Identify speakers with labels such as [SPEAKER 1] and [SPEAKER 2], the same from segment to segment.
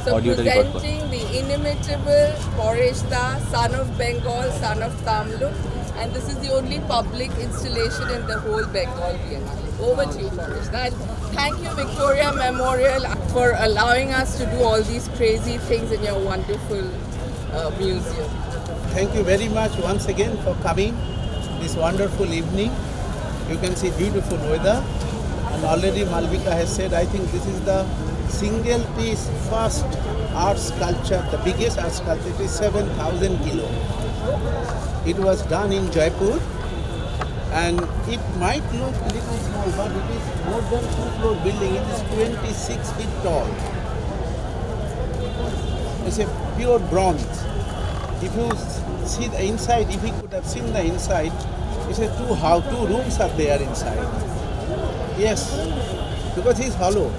[SPEAKER 1] So
[SPEAKER 2] audio ta record kor.
[SPEAKER 1] presenting the inimitable Porishta, son of Bengal, son of Tamluk, and this is the only public installation in the whole Bengal Biennale. Over to you, Porishta. And thank you, Victoria Memorial, for allowing us to do all these crazy things in your wonderful museum.
[SPEAKER 3] Thank you very much once again for coming this wonderful evening. You can see beautiful weather, and already Malvika has said, I think this is the single piece first art sculpture, the biggest art sculpture. It is 7,000 kilo. It was done in Jaipur, and it might look a little small, but it is more than 2-floor building. It is 26 feet tall. It's a pure bronze. If you see the inside, if you could have seen the inside, it's a two rooms are there inside. Yes, because it's hollow.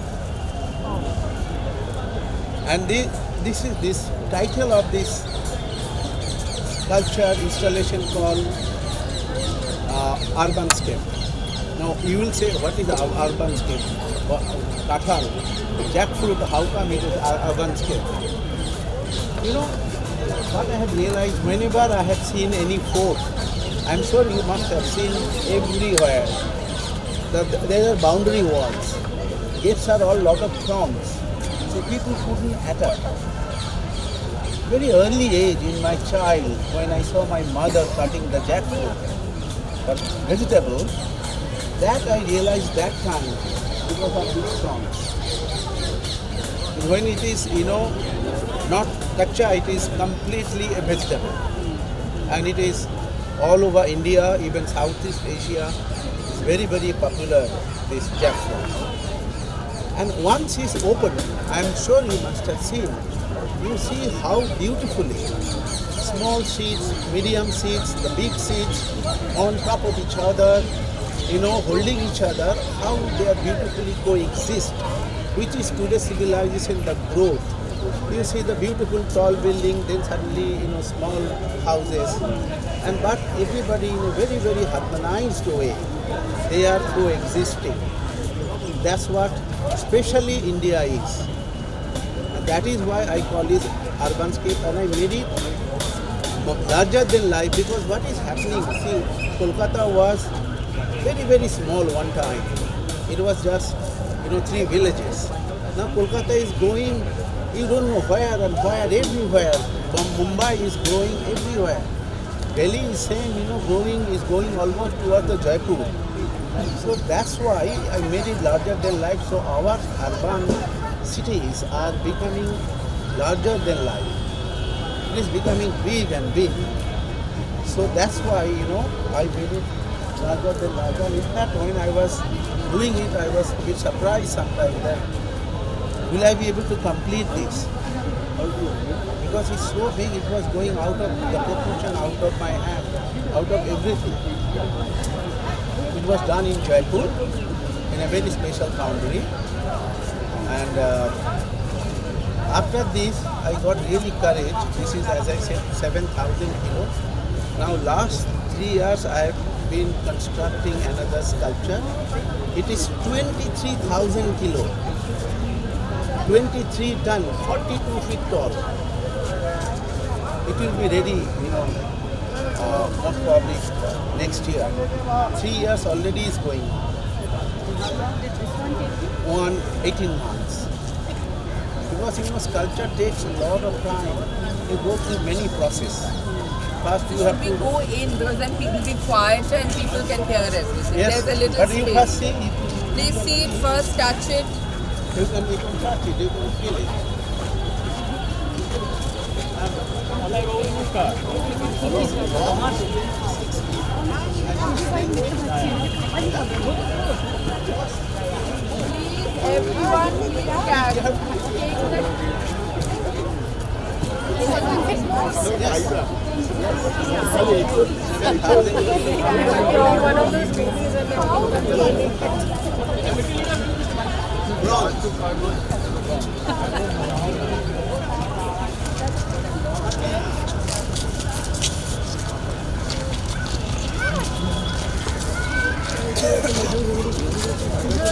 [SPEAKER 3] And this title of this sculpture installation called Urbanscape. Now you will say, what is Urbanscape? Kathal, jackfruit, how come it is Urbanscape? You know, what I have realized, whenever I have seen any fort, I'm sure you must have seen everywhere, there are boundary walls. Gates are all lot of thorns. So people couldn't attack. Very early age in my child, when I saw my mother cutting the jackfruit, the vegetable, that I realized that time because of these thorns. When it is, not kacha, it is completely a vegetable. And it is all over India, even Southeast Asia, it's very, very popular, this jackfruit. And once it's open, I'm sure you must have seen, you see how beautifully small seeds, medium seeds, the big seeds on top of each other, holding each other, how they are beautifully coexist, which is today's civilization, the growth. You see the beautiful tall building, then suddenly, small houses. But everybody in a very, very harmonized way, they are coexisting. That's what especially India is. And that is why I call it Urbanscape, and I made it larger than life, because what is happening, see, Kolkata was very, very small one time. It was just, 3 villages. Now Kolkata is going, you don't know where and where, everywhere. Mumbai is growing everywhere. Delhi is same, growing, is going almost towards the Jaipur. So that's why I made it larger than life. So our urban cities are becoming larger than life. It is becoming big and big. So that's why, I made it larger than life. And in fact, when I was doing it, I was a bit surprised sometimes that, will I be able to complete this? Because it's so big, it was going out of the proportion, out of my hand, out of everything. It was done in Jaipur, in a very special foundry. And after this, I got really courage. This is, as I said, 7,000 kilos. Now last 3 years, I have been constructing another sculpture. It is 23,000 kilos. 23 ton, 42 feet tall. It will be ready, most probably next year. 3 years already is going on. 18 months. Because, sculpture takes a lot of time. You go through many processes. First you have to
[SPEAKER 1] go in, because then people will be quieter and people can hear everything.
[SPEAKER 3] Yes,
[SPEAKER 1] There's a little
[SPEAKER 3] but
[SPEAKER 1] space.
[SPEAKER 3] you first see it.
[SPEAKER 1] Please see it first, touch it.
[SPEAKER 3] You can touch it, you can feel it.
[SPEAKER 1] Everyone,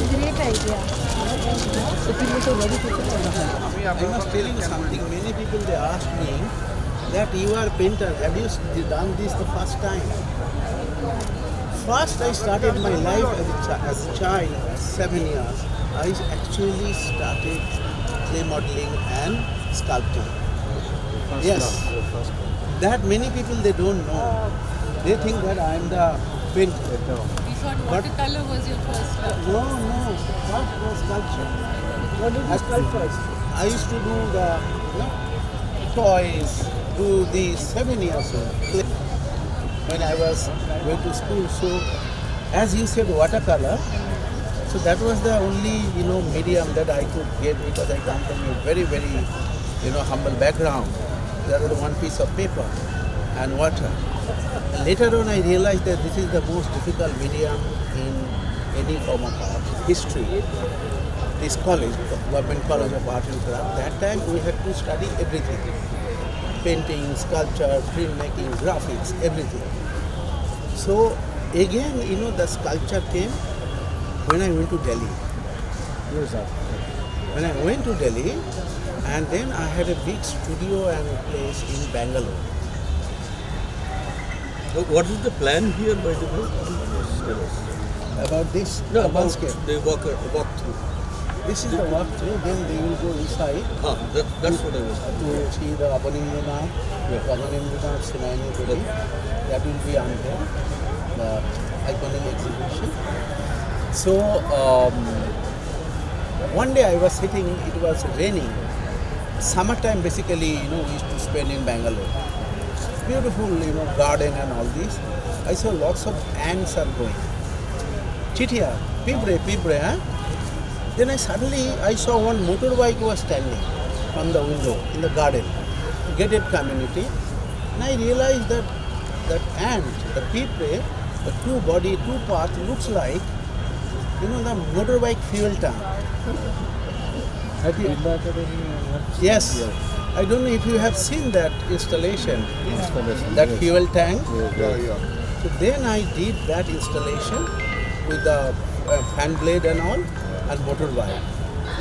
[SPEAKER 4] Great idea.
[SPEAKER 3] I must tell you something. Many people they ask me that you are a painter. Have you done this the first time? First, I started my life as a child, 7 years. I actually started clay modeling and sculpting. Yes, that many people they don't know. They think that I am the painter.
[SPEAKER 2] You thought
[SPEAKER 3] But-
[SPEAKER 2] watercolor was your first love.
[SPEAKER 3] No. First was sculpture. What did you sculpt first? I used to do the toys, do the 7 years old when I was going to school. So, as you said, watercolor. So that was the only medium that I could get because I come from a very humble background. There was one piece of paper and water. And later on, I realized that this is the most difficult medium in any form of art. History. This college, Government College of Art and Craft, that time we had to study everything. Painting, sculpture, printmaking, graphics, everything. So again, the sculpture came when I went to Delhi. When I went to Delhi, and then I had a big studio and a place in Bangalore.
[SPEAKER 4] What is the plan here, by the way? Tell us.
[SPEAKER 3] About this
[SPEAKER 4] No,
[SPEAKER 3] urban
[SPEAKER 4] about
[SPEAKER 3] scape.
[SPEAKER 4] the walk through.
[SPEAKER 3] This is the walkthrough, then they will go inside
[SPEAKER 4] That's what I was.
[SPEAKER 3] to see the Abanindranath, Abanindranath Sinani building. That will be on there, the iconic exhibition. So, one day I was sitting, it was raining. Summertime basically, we used to spend in Bangalore. Beautiful, garden and all this. I saw lots of ants are going. Chitia, pipre, huh? Then I saw one motorbike was standing from the window in the garden, gated community. And I realized that that ant, the pipre, the two parts looks like, the motorbike fuel tank. Yes. I don't know if you have seen that installation, that fuel tank. So then I did that installation with the fan blade and all and motorbike.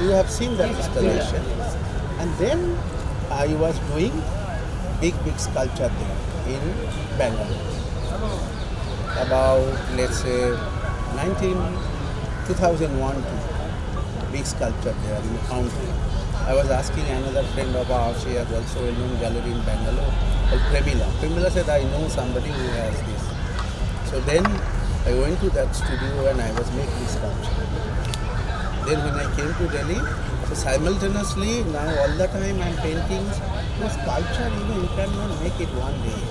[SPEAKER 3] You have seen that installation. And then I was doing big sculpture there in Bangalore. About, let's say, 2001 big sculpture there in the fountain. I was asking another friend of ours, she has also a known gallery in Bangalore called Premila. Premila said, I know somebody who has this. So then I went to that studio and I was making sculpture. Then when I came to Delhi, so simultaneously now all the time I'm painting. Because sculpture, you cannot make it one day.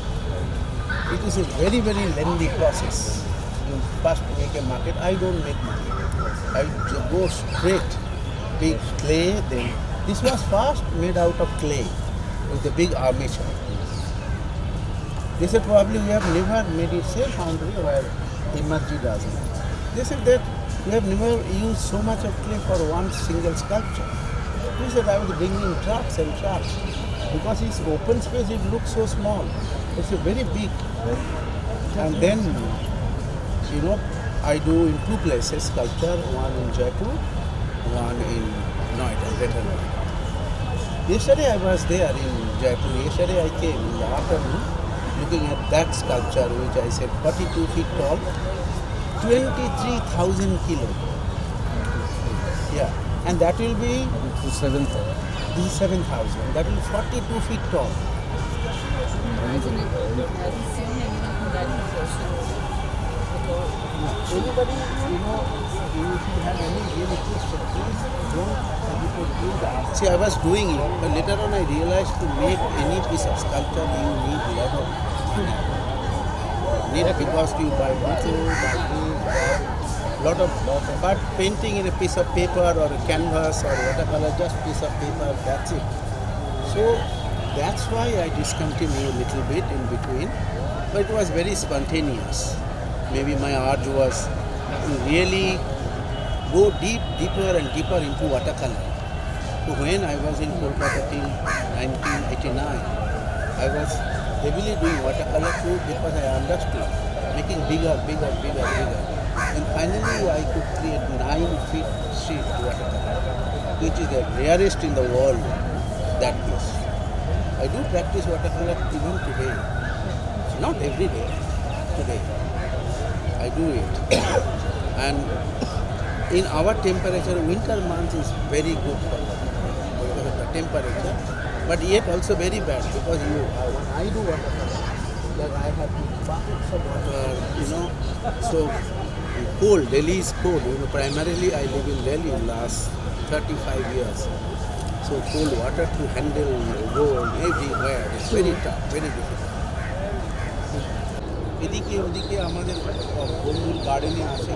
[SPEAKER 3] It is a very lengthy process. You first make a market. I don't make market. I go straight, big clay. Then this was first made out of clay with the big armature. They said probably we have never made it same foundry where Himadji does it. They said that we have never used so much of clay for one single sculpture. He said I was bringing trucks and trucks because it's open space. It looks so small. It's a very big. And then I do in two places sculpture, one in Jaipur, one in Noida, Greater Noida. Yesterday I was there in Jaipur. Yesterday I came in the afternoon looking at that sculpture which I said 42 feet tall, 23,000 kilo. Yeah, and that will be, this is 7,000. That will be 42 feet tall. Anybody, if you have any really question, please don't hesitate to do that. See, I was doing it, but later on I realized to make any piece of sculpture, you need a lot of money. Because you buy metal, lot of, but painting in a piece of paper or a canvas or watercolor, just piece of paper, that's it. So that's why I discontinued a little bit in between, but it was very spontaneous. Maybe my art was to really go deeper and deeper into watercolor. So when I was in Kolkata till 1989, I was heavily doing watercolor too because I understood making bigger. And finally, I could create 9 feet sheet watercolor, which is the rarest in the world. That piece. I do practice watercolor even today. Not every day. Today, I do it. And in our temperature, winter month is very good for because of the temperature, but yet also very bad because when I do watercolor, then I have buckets of water, so cold. Delhi is cold. Primarily I live in Delhi in last 35 years. So cold water to handle, go everywhere. It's very tough, very difficult. এদিকে ওদিকে আমাদের বন্ধুর গার্ডেনে আসে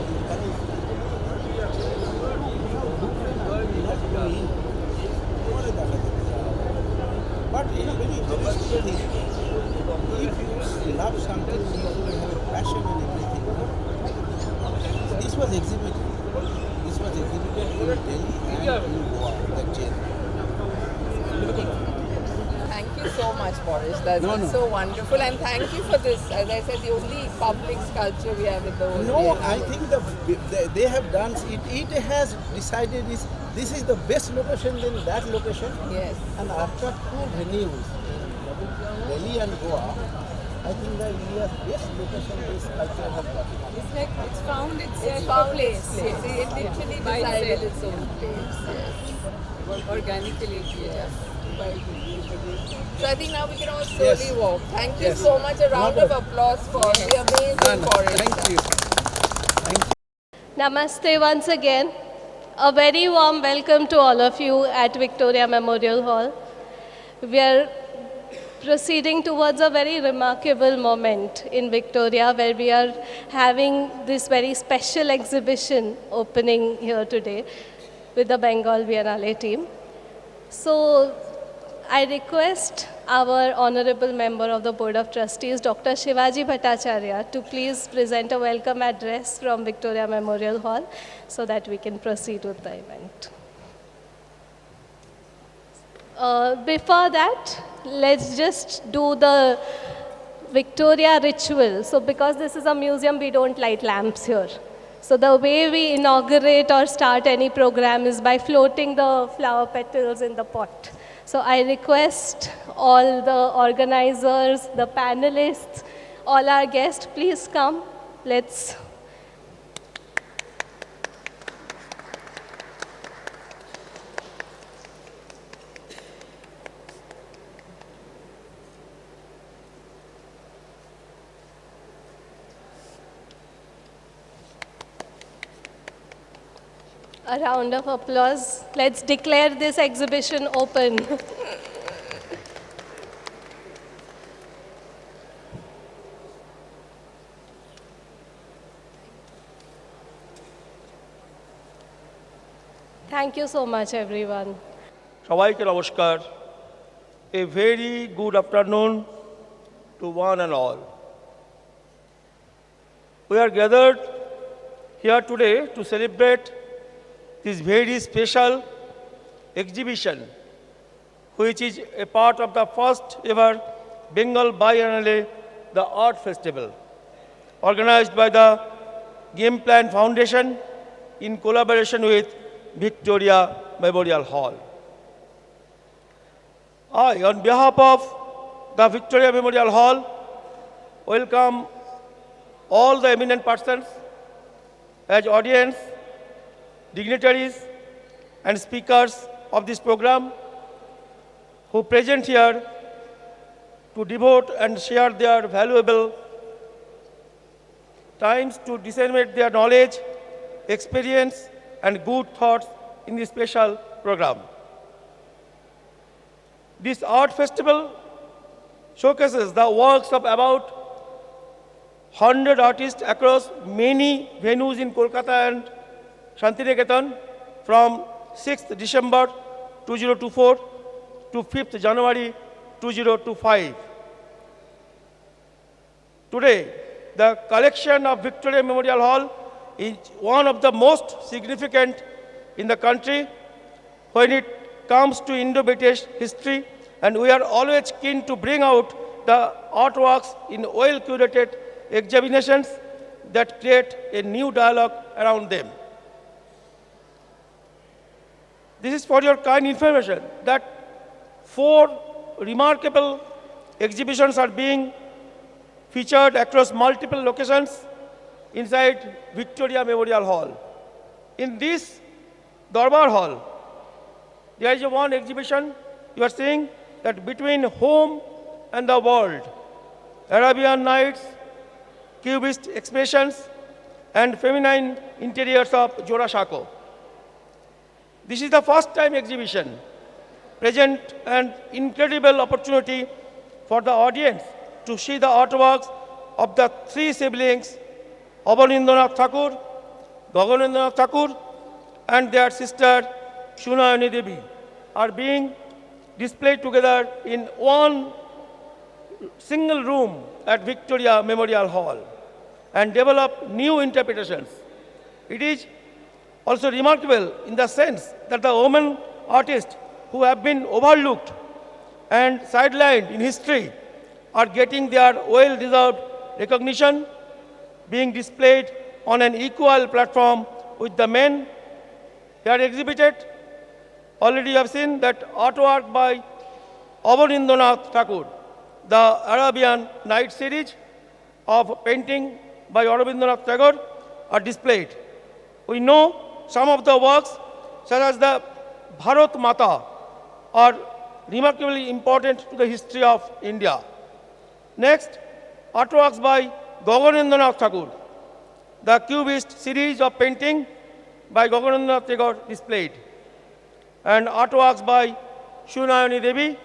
[SPEAKER 3] But very interesting thing. If you love something, you have a passion and everything. This was exhibited. This was exhibited in Delhi and in Goa, the jail.
[SPEAKER 1] Thank you so much, Boris. That's
[SPEAKER 3] No,
[SPEAKER 1] been
[SPEAKER 3] no.
[SPEAKER 1] so wonderful, and thank you for this. As I said, the only public sculpture we have in the whole
[SPEAKER 3] No,
[SPEAKER 1] Vienna.
[SPEAKER 3] I think they have done it. It has decided this is the best location than that location.
[SPEAKER 1] Yes.
[SPEAKER 3] And after two venues, Delhi and Goa, I think that India's best location this culture has got.
[SPEAKER 2] It's like it's found
[SPEAKER 1] It's
[SPEAKER 2] itself
[SPEAKER 1] found
[SPEAKER 2] a place.
[SPEAKER 1] its place. It literally
[SPEAKER 2] By
[SPEAKER 1] decided
[SPEAKER 2] itself.
[SPEAKER 1] its own place. Yes.
[SPEAKER 2] Organically.
[SPEAKER 1] Yes. So I think now we can all slowly
[SPEAKER 3] Yes.
[SPEAKER 1] walk. Thank you
[SPEAKER 3] Yes.
[SPEAKER 1] so much. A round of applause for the amazing forest.
[SPEAKER 3] Thank you.
[SPEAKER 5] Namaste once again. A very warm welcome to all of you at Victoria Memorial Hall. We are proceeding towards a very remarkable moment in Victoria where we are having this very special exhibition opening here today with the Bengal Biennale team. So I request our honorable member of the Board of Trustees, Dr. Shivaji Bhattacharya, to please present a welcome address from Victoria Memorial Hall so that we can proceed with the event. Before that, let's just do the Victoria ritual. So because this is a museum, we don't light lamps here. So the way we inaugurate or start any program is by floating the flower petals in the pot. So I request all the organizers, the panelists, all our guests, please come. Let's a round of applause. Let's declare this exhibition open. Thank you so much, everyone.
[SPEAKER 6] সবাইকে নমস্কার A very good afternoon to one and all. We are gathered here today to celebrate this very special exhibition, which is a part of the first ever Bengal Biennale, the Art Festival, organized by the Game Plan Foundation in collaboration with Victoria Memorial Hall. I, on behalf of the Victoria Memorial Hall, welcome all the eminent persons as audience, dignitaries and speakers of this program who present here to devote and share their valuable times to disseminate their knowledge, experience and good thoughts in this special program. This art festival showcases the works of about 100 artists across many venues in Kolkata and Shantiniketan from 6th December 2024 to 5th January 2025. Today, the collection of Victoria Memorial Hall is one of the most significant in the country when it comes to Indo-British history, and we are always keen to bring out the artworks in well-curated exhibitions that create a new dialogue around them. This is for your kind information that 4 remarkable exhibitions are being featured across multiple locations inside Victoria Memorial Hall. In this Darbar Hall, there is one exhibition you are seeing that between home and the world, Arabian Nights, Cubist expressions, and feminine interiors of Jora Shako. This is the first time exhibition, present an incredible opportunity for the audience to see the artworks of the 3 siblings, Abanindranath Thakur, Gaganendranath Thakur, and their sister Shunayani Devi are being displayed together in one single room at Victoria Memorial Hall and develop new interpretations. It is also remarkable in the sense that the women artists who have been overlooked and sidelined in history are getting their well-deserved recognition, being displayed on an equal platform with the men. Here exhibited, already you have seen that artwork by Abanindranath Thakur, the Arabian Night series of painting by Rabindranath Tagore are displayed. We know some of the works, such as the Bharat Mata, are remarkably important to the history of India. Next, artworks by Gaganendranath Thakur, the Cubist series of painting by Gaganendranath Tagore displayed, and artworks by Shunayani Devi.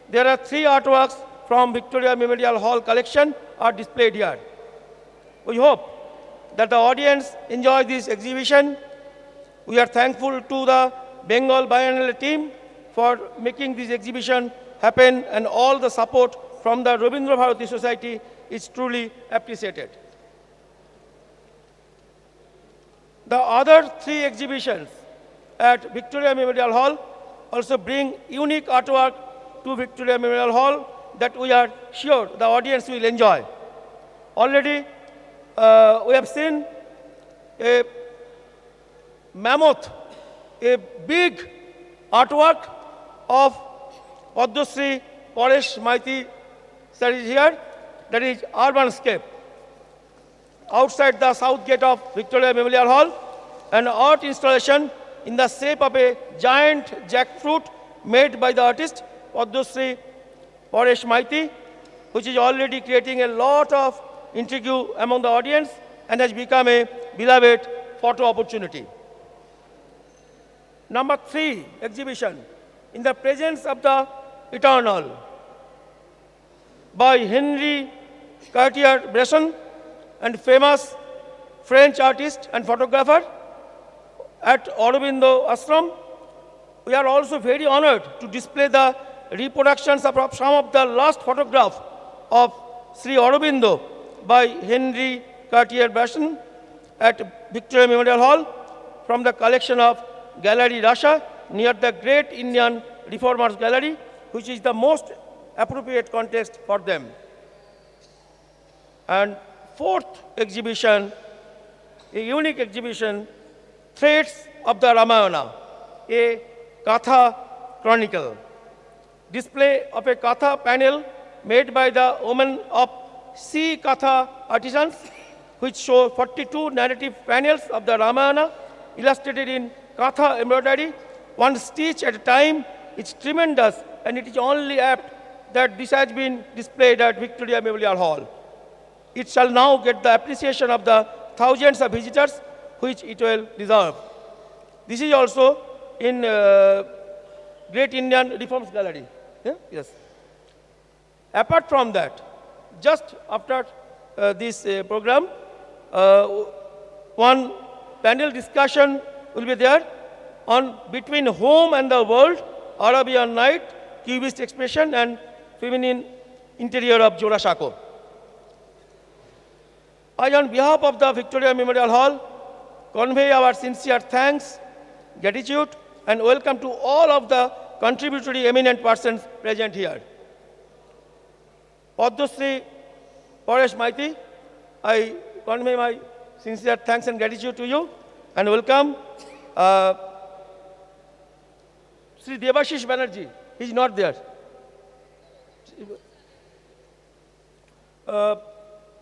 [SPEAKER 6] There are 3 artworks from Victoria Memorial Hall collection are displayed here. We hope that the audience enjoy this exhibition. We are thankful to the Bengal Biennial team for making this exhibition happen, and all the support from the Rabindra Bharati Society is truly appreciated. The other 3 exhibitions at Victoria Memorial Hall also bring unique artwork to Victoria Memorial Hall that we are sure the audience will enjoy. Already, we have seen a mammoth, a big artwork of Padmasri Paresh Maiti sir is here, that is Urbanscape. Outside the south gate of Victoria Memorial Hall, an art installation in the shape of a giant jackfruit made by the artist Padmasri Paresh Maiti, which is already creating a lot of intrigue among the audience and has become a beloved photo opportunity. Number 3 exhibition, In the Presence of the Eternal, by Henri Cartier-Bresson, and famous French artist and photographer at Aurobindo Ashram. We are also very honored to display the reproductions of some of the last photographs of Sri Aurobindo by Henri Cartier-Bresson at Victoria Memorial Hall from the collection of Gallery Russia near the Great Indian Reformers Gallery, which is the most appropriate context for them. And 4th exhibition, a unique exhibition, Threads of the Ramayana, a Katha chronicle. Display of a Katha panel made by the women of C Katha artisans, which show 42 narrative panels of the Ramayana illustrated in Katha embroidery, one stitch at a time. It's tremendous, and it is only apt that this has been displayed at Victoria Memorial Hall. It shall now get the appreciation of the thousands of visitors which it will deserve. This is also in Great Indian Reforms Gallery. Yeah? Yes. Apart from that, just after this program, one panel discussion will be there on Between Home and the World, Arabian Night, Cubist Expression, and Feminine Interior of Jora Shako. I, on behalf of the Victoria Memorial Hall, convey our sincere thanks, gratitude, and welcome to all of the contributory eminent persons present here. Padmasri Paresh Maiti, I convey my sincere thanks and gratitude to you and welcome Sri Devashish Banerjee. He is not there.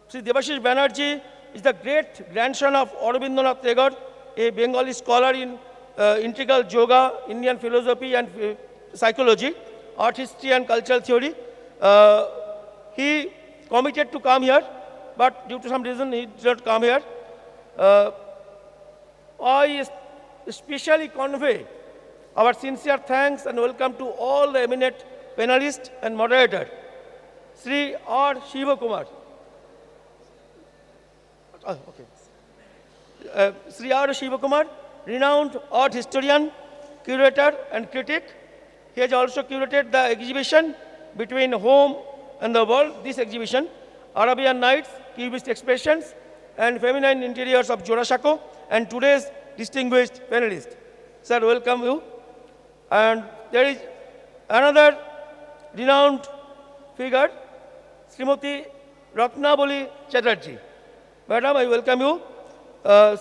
[SPEAKER 6] Sri Devashish Banerjee is the great grandson of Aurobindonath Tagore, a Bengali scholar in integral yoga, Indian philosophy and psychology, art history and cultural theory. He committed to come here, but due to some reason he did not come here. I especially convey our sincere thanks and welcome to all the eminent panelists and moderator, Sri R. Shiva Kumar. Sri R. Shiva Kumar, renowned art historian, curator and critic. He has also curated the exhibition Between Home and the World, this exhibition, Arabian Nights, Cubist Expressions, and Feminine Interiors of Jorashako, and today's distinguished panelist. Sir, welcome you. And there is another renowned figure, Srimati Ratnabali Chatterjee. Madam, I welcome you.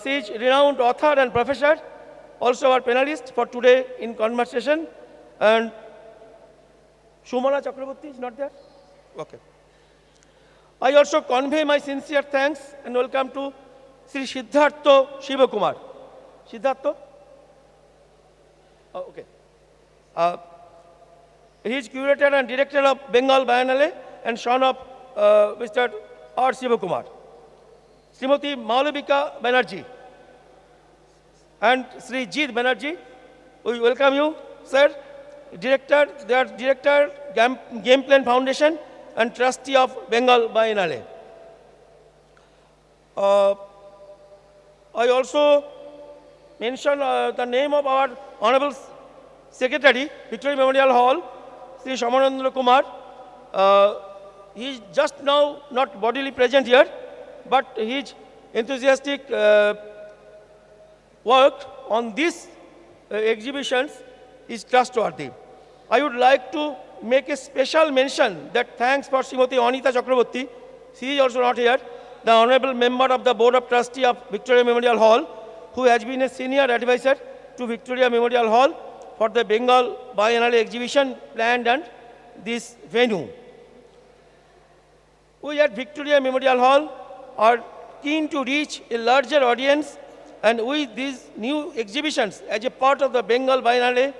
[SPEAKER 6] She is renowned author and professor, also our panelist for today in conversation. And Shumala Chakraborty is not there? Okay. I also convey my sincere thanks and welcome to Sri Siddhartha Shivakumar. Siddhartha? Oh, okay. He is curator and director of Bengal Biennale and son of Mr. R. Shivakumar. Srimati Malavika Banerjee and Sri Jeet Banerjee, we welcome you, sir. Director, they are Director, Game Plan Foundation and Trustee of Bengal Biennale. I also mention the name of our Honorable Secretary, Victoria Memorial Hall, Sri Shamanandra Kumar. He is just now not bodily present here, but his enthusiastic work on these exhibitions is trustworthy. I would like to make a special mention that thanks for Srimati Anita Chakraborty, she is also not here, the Honorable Member of the Board of Trustees of Victoria Memorial Hall, who has been a senior advisor to Victoria Memorial Hall for the Bengal Biennale exhibition planned and this venue. We at Victoria Memorial Hall are keen to reach a larger audience, and with these new exhibitions as a part of the Bengal Biennale,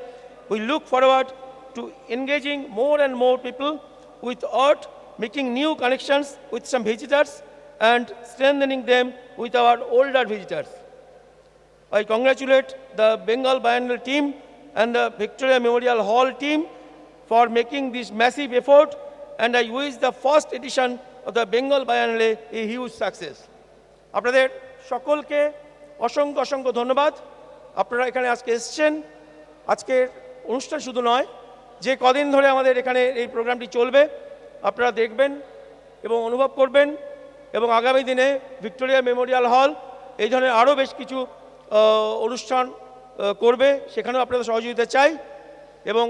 [SPEAKER 6] we look forward to engaging more and more people with art, making new connections with some visitors and strengthening them with our older visitors. I congratulate the Bengal Biennale team and the Victoria Memorial Hall team for making this massive effort, and I wish the first edition of the Bengal Biennale a huge success. আপনাদের সকলকে অসংখ্য অসংখ্য ধন্যবাদ। আপনারা এখানে আজকে এসেছেন। আজকের অনুষ্ঠান শুধু নয়, যে কদিন ধরে আমাদের এখানে এই প্রোগ্রামটি চলবে আপনারা দেখবেন এবং অনুভব করবেন, এবং আগামী দিনে ভিক্টোরিয়া মেমোরিয়াল হল এই ধরনের আরও বেশ কিছু অনুষ্ঠান করবে, সেখানেও আপনাদের সহযোগিতা চাই। এবং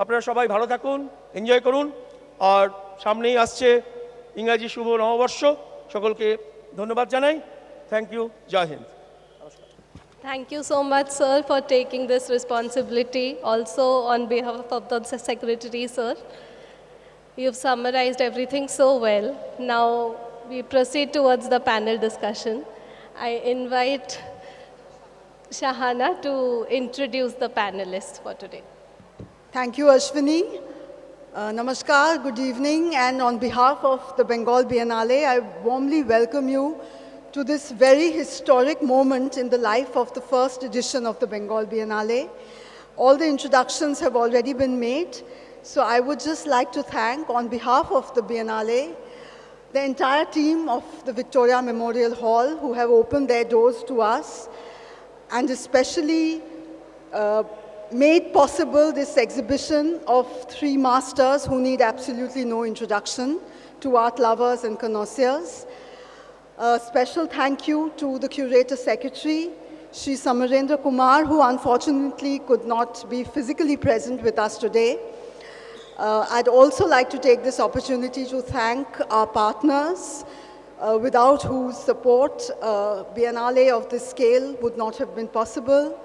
[SPEAKER 6] আপনারা সবাই ভালো থাকুন, এনজয় করুন। আর সামনেই আসছে ইংরাজি শুভ নববর্ষ, সকলকে ধন্যবাদ জানাই। Thank you, Jai Hind.
[SPEAKER 5] Thank you so much, sir, for taking this responsibility. Also, on behalf of the Secretary, sir, you've summarized everything so well. Now, we proceed towards the panel discussion. I invite Shahana to introduce the panelists for today.
[SPEAKER 7] Thank you, Ashwini. Namaskar, good evening, and on behalf of the Bengal Biennale, I warmly welcome you to this very historic moment in the life of the first edition of the Bengal Biennale. All the introductions have already been made, so I would just like to thank, on behalf of the Biennale, the entire team of the Victoria Memorial Hall who have opened their doors to us, and especially made possible this exhibition of three masters who need absolutely no introduction to art lovers and connoisseurs. A special thank you to the Curator Secretary, Sri Samarendra Kumar, who unfortunately could not be physically present with us today. I'd also like to take this opportunity to thank our partners, without whose support Biennale of this scale would not have been possible.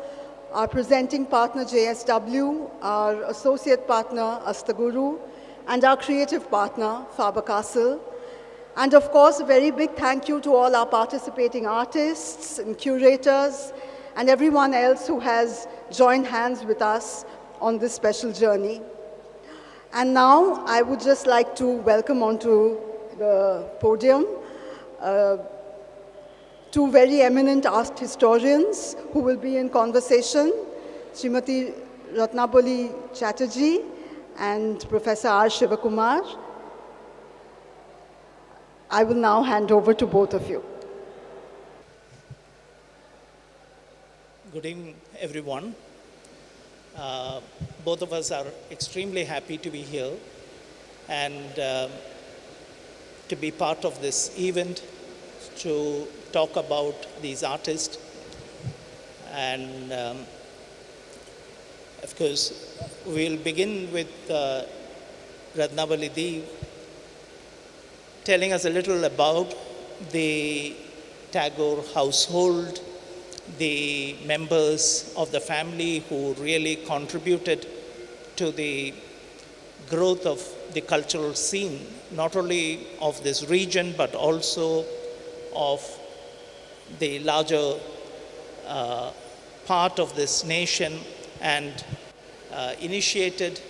[SPEAKER 7] Our presenting partner JSW, our associate partner Astaguru, and our creative partner Faber-Castell. And of course, a very big thank you to all our participating artists and curators and everyone else who has joined hands with us on this special journey. And now I would just like to welcome onto the podium two very eminent art historians who will be in conversation, Srimati Ratnabali Chatterjee and Professor R. Shivakumar. I will now hand over to both of you.
[SPEAKER 8] Good evening, everyone. Both of us are extremely happy to be here and to be part of this event to talk about these artists. And of course, we'll begin with Ratnabali Di telling us a little about the Tagore household, the members of the family who really contributed to the growth of the cultural scene, not only of this region, but also of the larger part of this nation, and initiated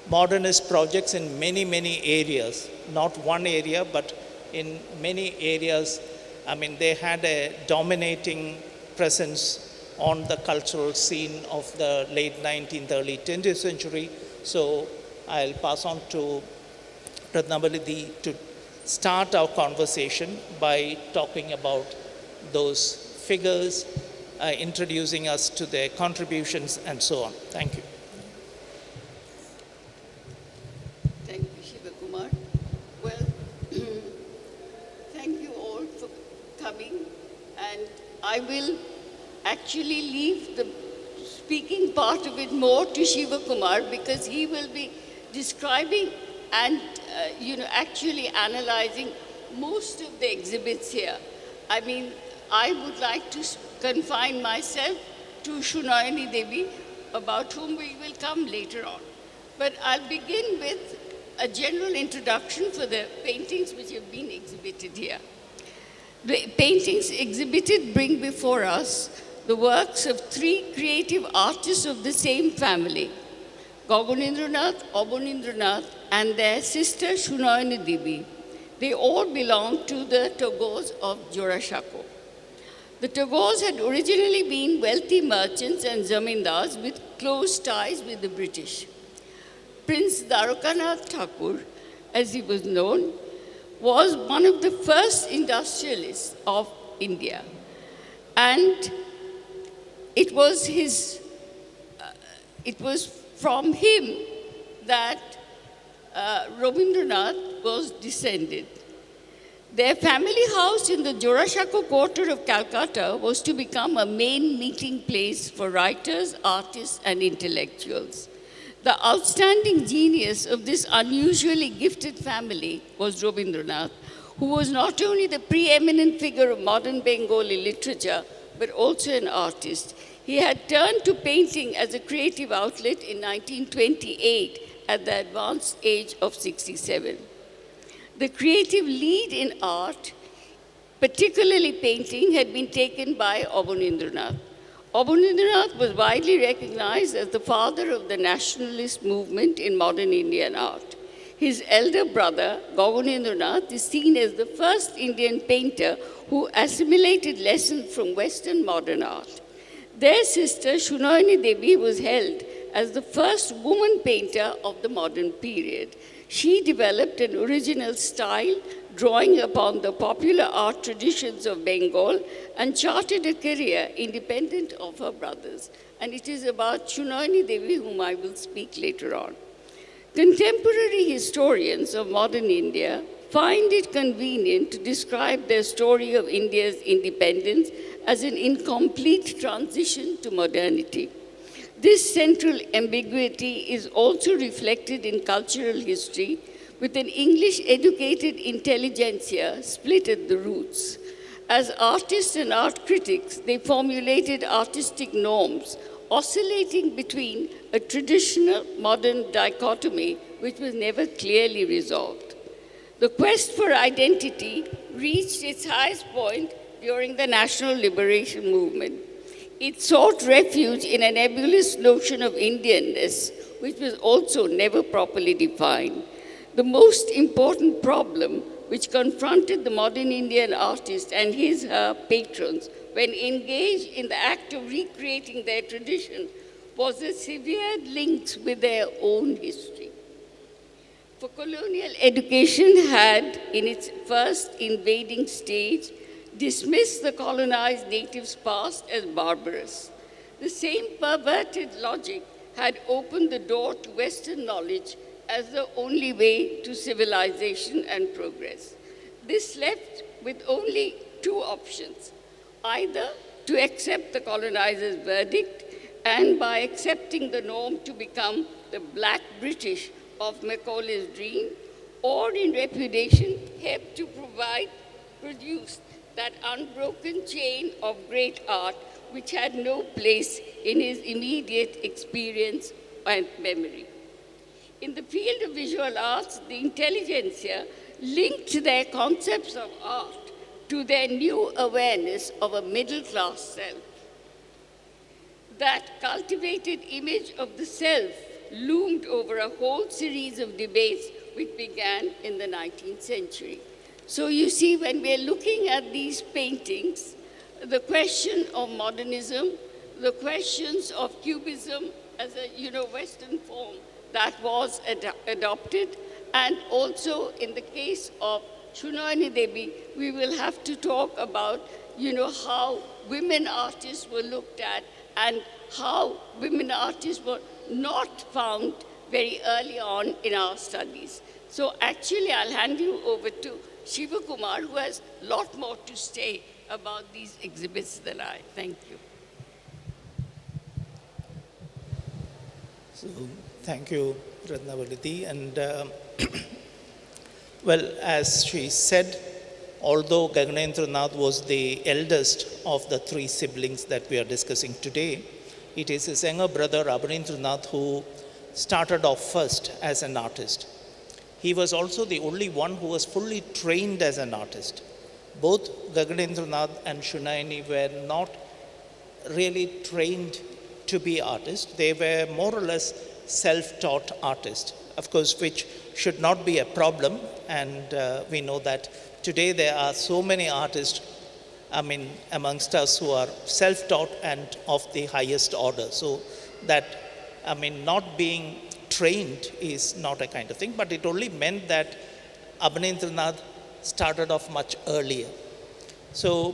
[SPEAKER 8] modernist projects in many, many areas, not one area, but in many areas. I mean, they had a dominating presence on the cultural scene of the late 19th, early 20th century. So I'll pass on to Ratnabali Di to start our conversation by talking about those figures, introducing us to their contributions and so on. Thank you.
[SPEAKER 2] Thank you, Shivakumar. Well, thank you all for coming, and I will actually leave the speaking part of it more to Shivakumar, because he will be describing and actually analyzing most of the exhibits here. I mean, I would like to confine myself to Shunoyani Devi, about whom we will come later on. But I'll begin with a general introduction for the paintings which have been exhibited here. The paintings exhibited bring before us the works of three creative artists of the same family, Gaganendranath, Abanindranath, and their sister Shunoyani Devi. They all belong to the Tagores of Jorashako. The Tagores had originally been wealthy merchants and zamindars with close ties with the British. Prince Dwarkanath Thakur, as he was known, was one of the first industrialists of India. And it was from him that Rabindranath was descended. Their family house in the Jorashako quarter of Calcutta was to become a main meeting place for writers, artists, and intellectuals. The outstanding genius of this unusually gifted family was Rabindranath, who was not only the preeminent figure of modern Bengali literature, but also an artist. He had turned to painting as a creative outlet in 1928 at the advanced age of 67. The creative lead in art, particularly painting, had been taken by Abanindranath. Abanindranath was widely recognized as the father of the nationalist movement in modern Indian art. His elder brother, Gaganendranath, is seen as the first Indian painter who assimilated lessons from Western modern art. Their sister, Shunoyani Devi, was held as the first woman painter of the modern period. She developed an original style, drawing upon the popular art traditions of Bengal, and charted a career independent of her brothers. And it is about Shunoyani Devi whom I will speak later on. Contemporary historians of modern India find it convenient to describe their story of India's independence as an incomplete transition to modernity. This central ambiguity is also reflected in cultural history, with an English-educated intelligentsia split at the roots. As artists and art critics, they formulated artistic norms, oscillating between a traditional modern dichotomy which was never clearly resolved. The quest for identity reached its highest point during the national liberation movement. It sought refuge in a nebulous notion of Indianness, which was also never properly defined. The most important problem which confronted the modern Indian artist and her patrons when engaged in the act of recreating their tradition was the severed links with their own history. For colonial education had, in its first invading stage, dismissed the colonized natives' past as barbarous. The same perverted logic had opened the door to Western knowledge as the only way to civilization and progress. This left with only two options: either to accept the colonizer's verdict and by accepting the norm to become the Black British of Macaulay's dream, or in repudiation help to produce that unbroken chain of great art which had no place in his immediate experience and memory. In the field of visual arts, the intelligentsia linked their concepts of art to their new awareness of a middle-class self. That cultivated image of the self loomed over a whole series of debates which began in the 19th century. So you see, when we're looking at these paintings, the question of modernism, the questions of cubism as a Western form that was adopted, and also in the case of Shunayani Devi, we will have to talk about how women artists were looked at and how women artists were not found very early on in our studies. So actually, I'll hand you over to Shiva Kumar, who has a lot more to say about these exhibits than I. Thank you.
[SPEAKER 8] So, thank you, Ratnavaliti. And well, as she said, although Gaganendra Nath was the eldest of the three siblings that we are discussing today, it is his younger brother, Abanendra Nath, who started off first as an artist. He was also the only one who was fully trained as an artist. Both Gaganendra Nath and Shunayani were not really trained to be artists. They were more or less self-taught artists, of course, which should not be a problem. And we know that today there are so many artists, amongst us who are self-taught and of the highest order. So that, not being trained is not a kind of thing, but it only meant that Abanendra Nath started off much earlier. So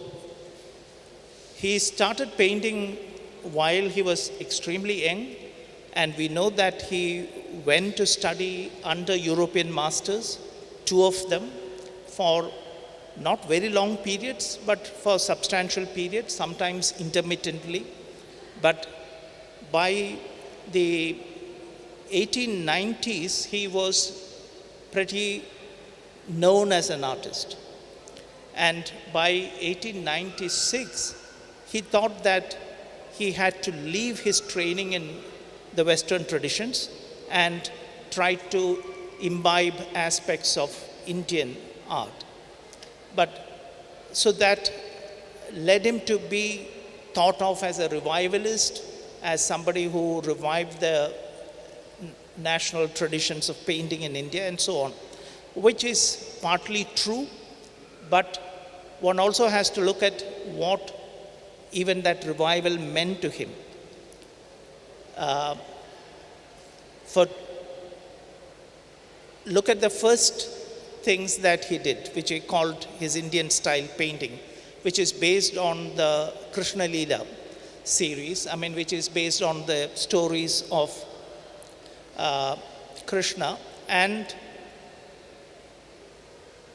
[SPEAKER 8] he started painting while he was extremely young, and we know that he went to study under European masters, two of them, for not very long periods, but for substantial periods, sometimes intermittently. But by the 1890s, he was pretty known as an artist. And by 1896, he thought that he had to leave his training in the Western traditions and try to imbibe aspects of Indian art. But so that led him to be thought of as a revivalist, as somebody who revived the national traditions of painting in India and so on, which is partly true, but one also has to look at what even that revival meant to him. Look at the first things that he did, which he called his Indian style painting, which is based on the Krishna Leela series, which is based on the stories of Krishna. And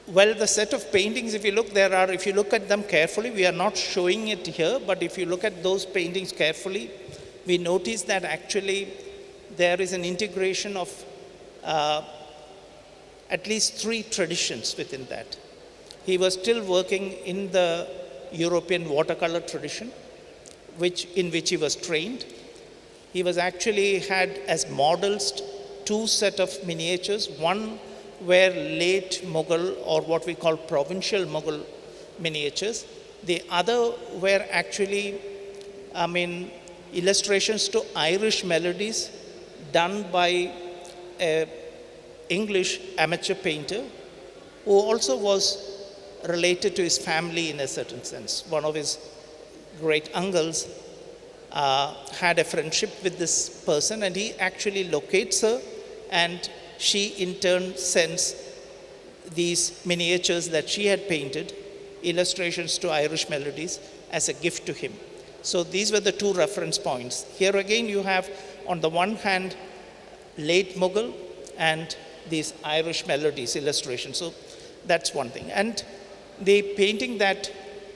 [SPEAKER 8] well, the set of paintings, if you look at them carefully, we are not showing it here, but if you look at those paintings carefully, we notice that actually there is an integration of at least 3 traditions within that. He was still working in the European watercolor tradition, in which he was trained. He was actually had as models 2 set of miniatures. One were late Mughal, or what we call provincial Mughal miniatures. The other were actually, illustrations to Irish melodies done by an English amateur painter who also was related to his family in a certain sense. One of his great uncles had a friendship with this person, and he actually locates her, and she in turn sends these miniatures that she had painted, illustrations to Irish melodies, as a gift to him. So these were the 2 reference points. Here again you have, on the one hand, late Mughal and these Irish melodies illustrations. So that's one thing. And the painting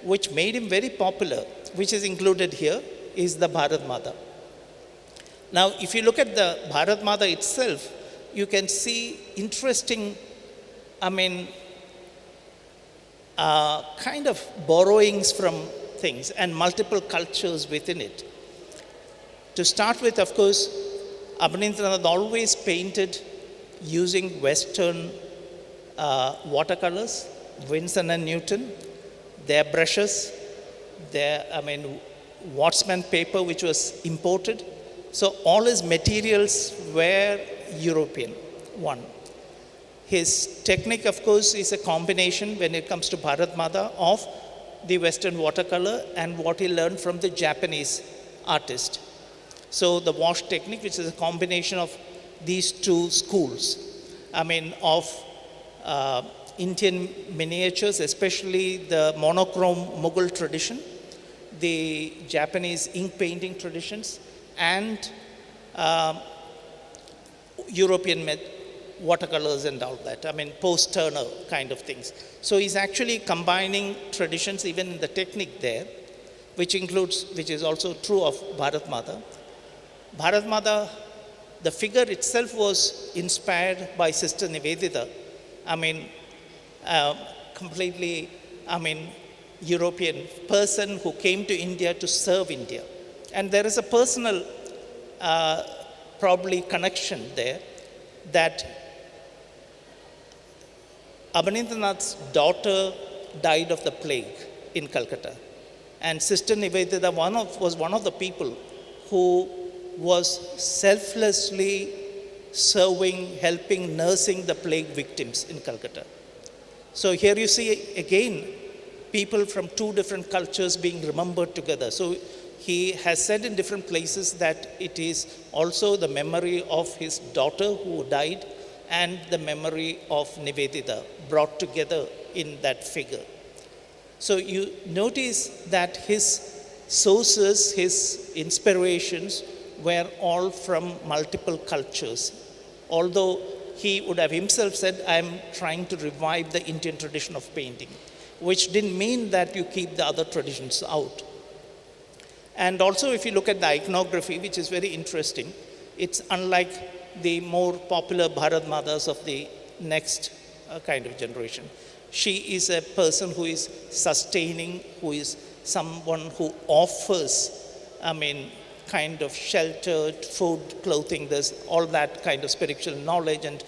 [SPEAKER 8] which made him very popular, which is included here, is the Bharat Mata. Now, if you look at the Bharat Mata itself, you can see interesting, kind of borrowings from things and multiple cultures within it. To start with, of course, Abanindranath always painted using Western watercolors, Winsor and Newton, their brushes, their, Wattsman paper, which was imported. So all his materials were European, one. His technique, of course, is a combination when it comes to Bharat Mata of the Western watercolor and what he learned from the Japanese artist. So the wash technique, which is a combination of these 2 schools, of Indian miniatures, especially the monochrome Mughal tradition, the Japanese ink painting traditions, and European watercolors and all that. Post-Turner kind of things. So he's actually combining traditions even in the technique there, which is also true of Bharat Mata. Bharat Mata, the figure itself was inspired by Sister Nivedita. Completely, European person who came to India to serve India. And there is a personal, probably connection there, that Abanindranath's daughter died of the plague in Calcutta. And Sister Nivedita was one of the people who was selflessly serving, helping, nursing the plague victims in Calcutta. So here you see again people from 2 different cultures being remembered together. So he has said in different places that it is also the memory of his daughter who died and the memory of Nivedita brought together in that figure. So you notice that his sources, his inspirations were all from multiple cultures. Although he would have himself said, I'm trying to revive the Indian tradition of painting, which didn't mean that you keep the other traditions out. And also if you look at the iconography, which is very interesting, it's unlike the more popular Bharat Matas of the next kind of generation. She is a person who is sustaining, who is someone who offers, kind of shelter, food, clothing, there's all that kind of spiritual knowledge and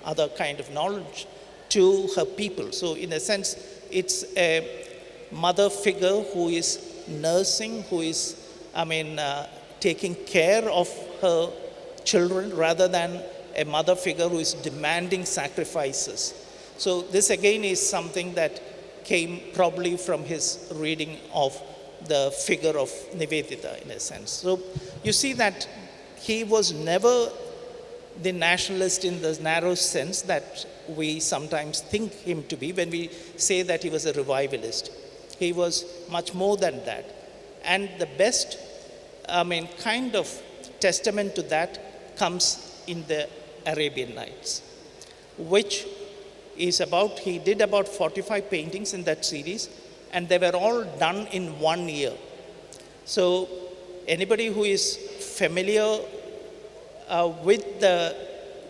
[SPEAKER 8] other kind of knowledge to her people. So in a sense, it's a mother figure who is nursing, who is, taking care of her children rather than a mother figure who is demanding sacrifices. So this again is something that came probably from his reading of the figure of Nivedita in a sense. So you see that he was never the nationalist in the narrow sense that we sometimes think him to be when we say that he was a revivalist. He was much more than that. And the best, kind of testament to that comes in the Arabian Nights, which is he did about 45 paintings in that series, and they were all done in 1 year. So anybody who is familiar with the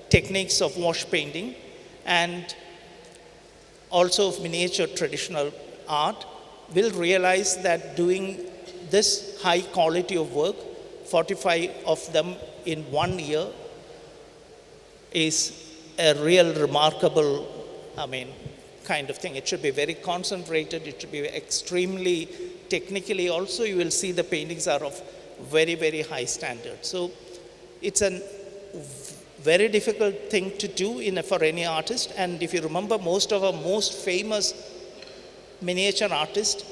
[SPEAKER 8] techniques of wash painting and also of miniature traditional art will realize that doing this high quality of work, 45 of them in 1 year, is a real remarkable, kind of thing. It should be very concentrated, it should be extremely technically also. You will see the paintings are of very, very high standard. So it's a very difficult thing to do for any artist. And if you remember, most of our most famous miniature artists,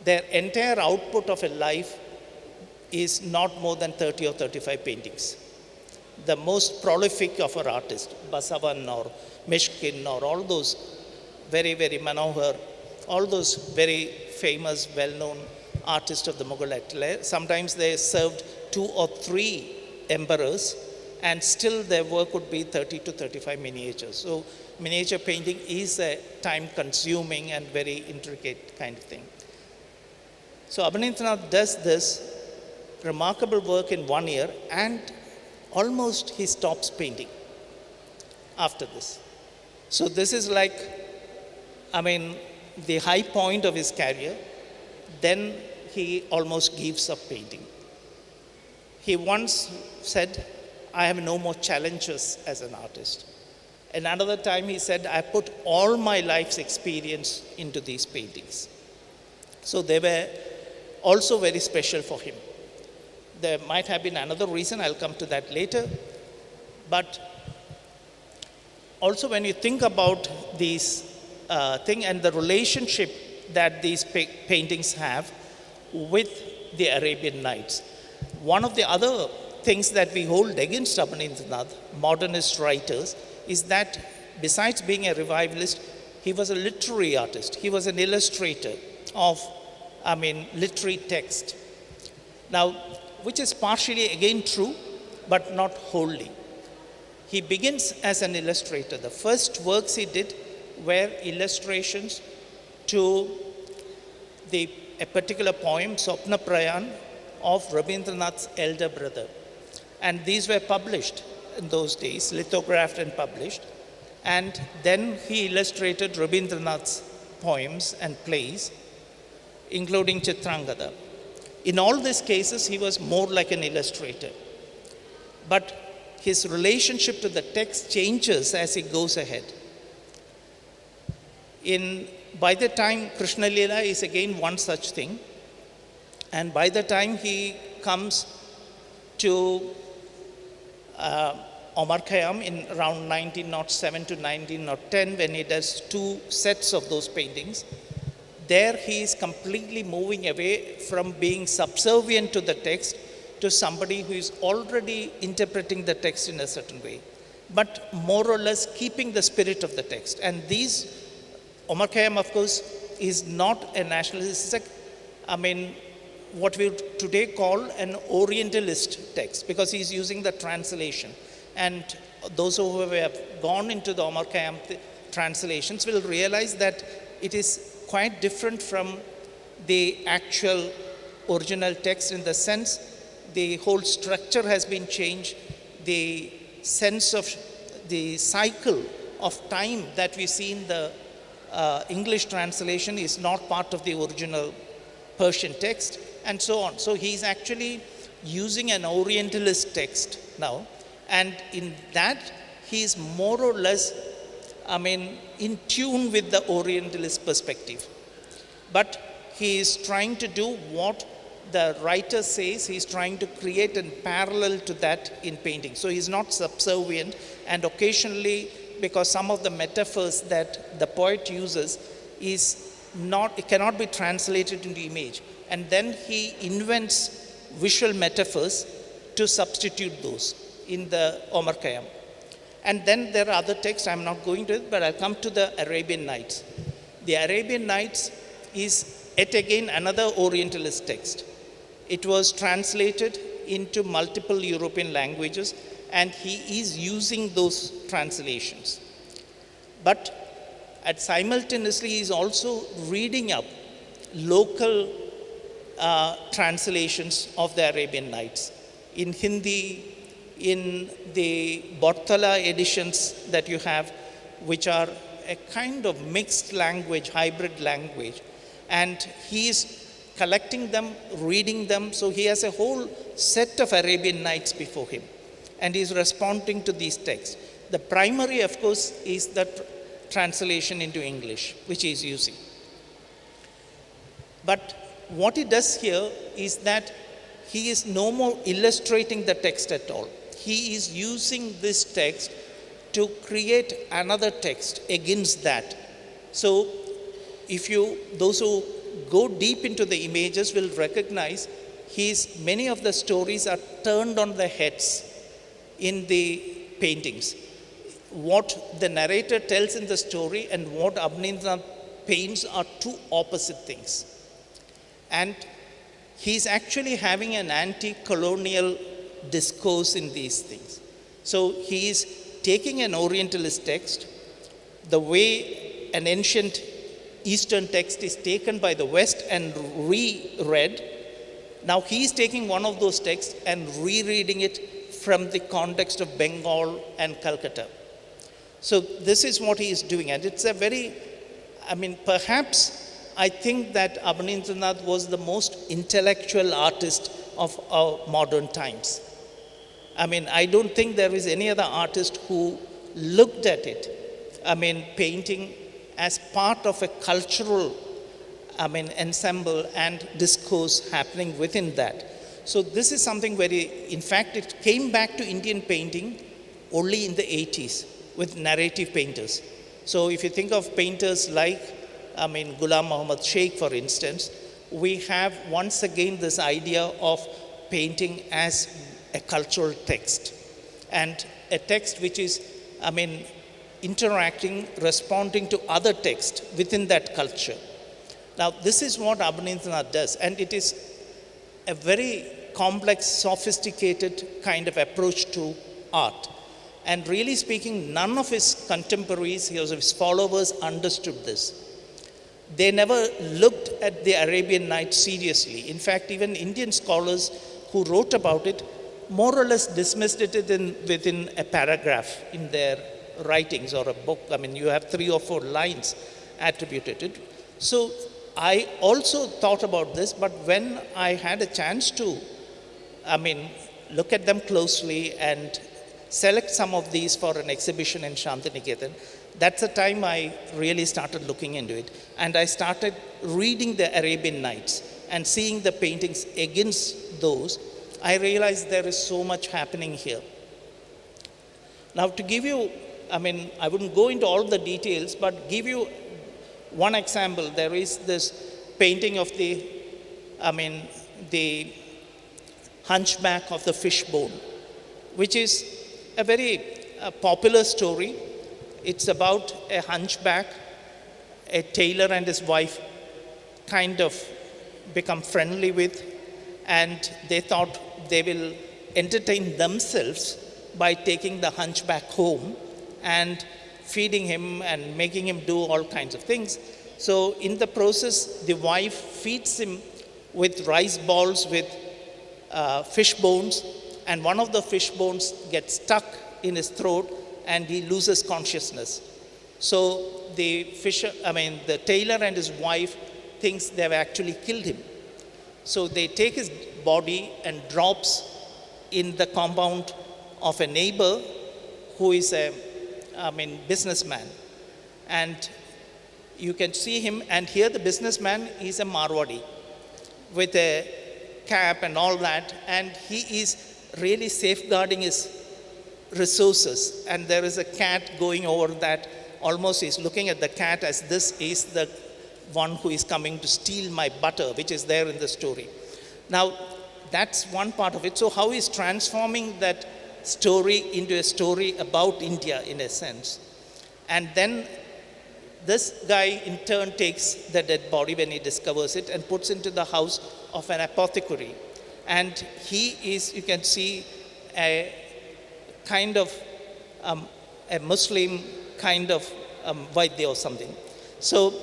[SPEAKER 8] their entire output of a life is not more than 30 or 35 paintings. The most prolific of our artists, Basavan or Mishkin or all those very, very Manohar, all those very famous, well-known artists of the Mughal atelier, sometimes they served 2 or 3 emperors, and still their work would be 30 to 35 miniatures. So miniature painting is a time-consuming and very intricate kind of thing. So Abanindranath does this remarkable work in 1 year, and almost he stops painting after this. So this is like, the high point of his career. Then he almost gives up painting. He once said, I have no more challenges as an artist. And another time he said, I put all my life's experience into these paintings. So they were also very special for him. There might have been another reason, I'll come to that later. But also when you think about these thing and the relationship that these paintings have with the Arabian Nights, one of the other things that we hold against Abanindranath, modernist writers, is that besides being a revivalist, he was a literary artist. He was an illustrator of, literary text. Now, which is partially again true, but not wholly. He begins as an illustrator. The first works he did were illustrations to a particular poem, Swapna Prayan, of Rabindranath's elder brother. And these were published in those days, lithographed and published. And then he illustrated Rabindranath's poems and plays, including Chitrangada. In all these cases, he was more like an illustrator. But his relationship to the text changes as he goes ahead. By the time Krishna Leela is again one such thing, and by the time he comes to Omar Khayyam in around 1907 to 1910, when he does 2 sets of those paintings, there he is completely moving away from being subservient to the text to somebody who is already interpreting the text in a certain way, but more or less keeping the spirit of the text. And Omar Khayyam, of course, is not a nationalist. What we would today call an Orientalist text, because he's using the translation. And those who have gone into the Omar Khayyam translations will realize that it is quite different from the actual original text, in the sense the whole structure has been changed. The sense of the cycle of time that we see in the English translation is not part of the original Persian text, and so on. So he's actually using an Orientalist text now, and in that he's more or less, in tune with the Orientalist perspective. But he is trying to do what the writer says. He's trying to create a parallel to that in painting. So he's not subservient, and occasionally, because some of the metaphors that the poet uses it cannot be translated into image. And then he invents visual metaphors to substitute those in the Omar Khayyam. And then there are other texts, I'm not going to it, but I'll come to the Arabian Nights. The Arabian Nights is yet again another Orientalist text. It was translated into multiple European languages, and he is using those translations. But simultaneously, he is also reading up local translations of the Arabian Nights. In Hindi, in the Bortala editions that you have, which are a kind of mixed language, hybrid language. And he is collecting them, reading them. So he has a whole set of Arabian Nights before him. And he's responding to these texts. The primary, of course, is the translation into English, which he's using. But what he does here is that he is no more illustrating the text at all. He is using this text to create another text against that. So those who go deep into the images will recognize many of the stories are turned on the heads in the paintings. What the narrator tells in the story and what Abanindranath paints are two opposite things. And he's actually having an anti-colonial discourse in these things. So he is taking an Orientalist text, the way an ancient Eastern text is taken by the West and reread. Now he is taking one of those texts and rereading it from the context of Bengal and Calcutta. So this is what he is doing. And it's a very, perhaps I think that Abanindranath was the most intellectual artist of our modern times. I don't think there is any other artist who looked at it, painting as part of a cultural, ensemble and discourse happening within that. So this is something in fact, it came back to Indian painting only in the 80s with narrative painters. So if you think of painters like, Ghulam Muhammad Sheikh, for instance, we have once again this idea of painting as a cultural text and a text which is, interacting, responding to other texts within that culture. Now, this is what Abanindranath does, and it is a very complex, sophisticated kind of approach to art. And really speaking, none of his contemporaries, his followers understood this. They never looked at the Arabian Nights seriously. In fact, even Indian scholars who wrote about it more or less dismissed it within a paragraph in their writings or a book. You have 3 or 4 lines attributed to it. So I also thought about this, but when I had a chance to, look at them closely and select some of these for an exhibition in Shantiniketan, that's the time I really started looking into it. And I started reading the Arabian Nights and seeing the paintings against those. I realized there is so much happening here. Now, to give you, I wouldn't go into all the details, but give you one example. There is this painting of the Hunchback of the Fishbone, which is a very popular story. It's about a hunchback, a tailor and his wife kind of become friendly with, and they thought they will entertain themselves by taking the hunchback home and feeding him and making him do all kinds of things. So in the process, the wife feeds him with rice balls with fish bones, and one of the fish bones gets stuck in his throat and he loses consciousness. So the tailor and his wife thinks they've actually killed him. So they take his body and drops in the compound of a neighbor who is a businessman. And you can see him, and here the businessman is a Marwadi with a cap and all that, and he is really safeguarding his resources. And there is a cat going over that, almost he's looking at the cat as this is the one who is coming to steal my butter, which is there in the story. Now, that's one part of it. So how he's transforming that story into a story about India in a sense. And then this guy in turn takes the dead body when he discovers it and puts into the house of an apothecary. And he is, you can see, a kind of a Muslim kind of Vaidya or something. So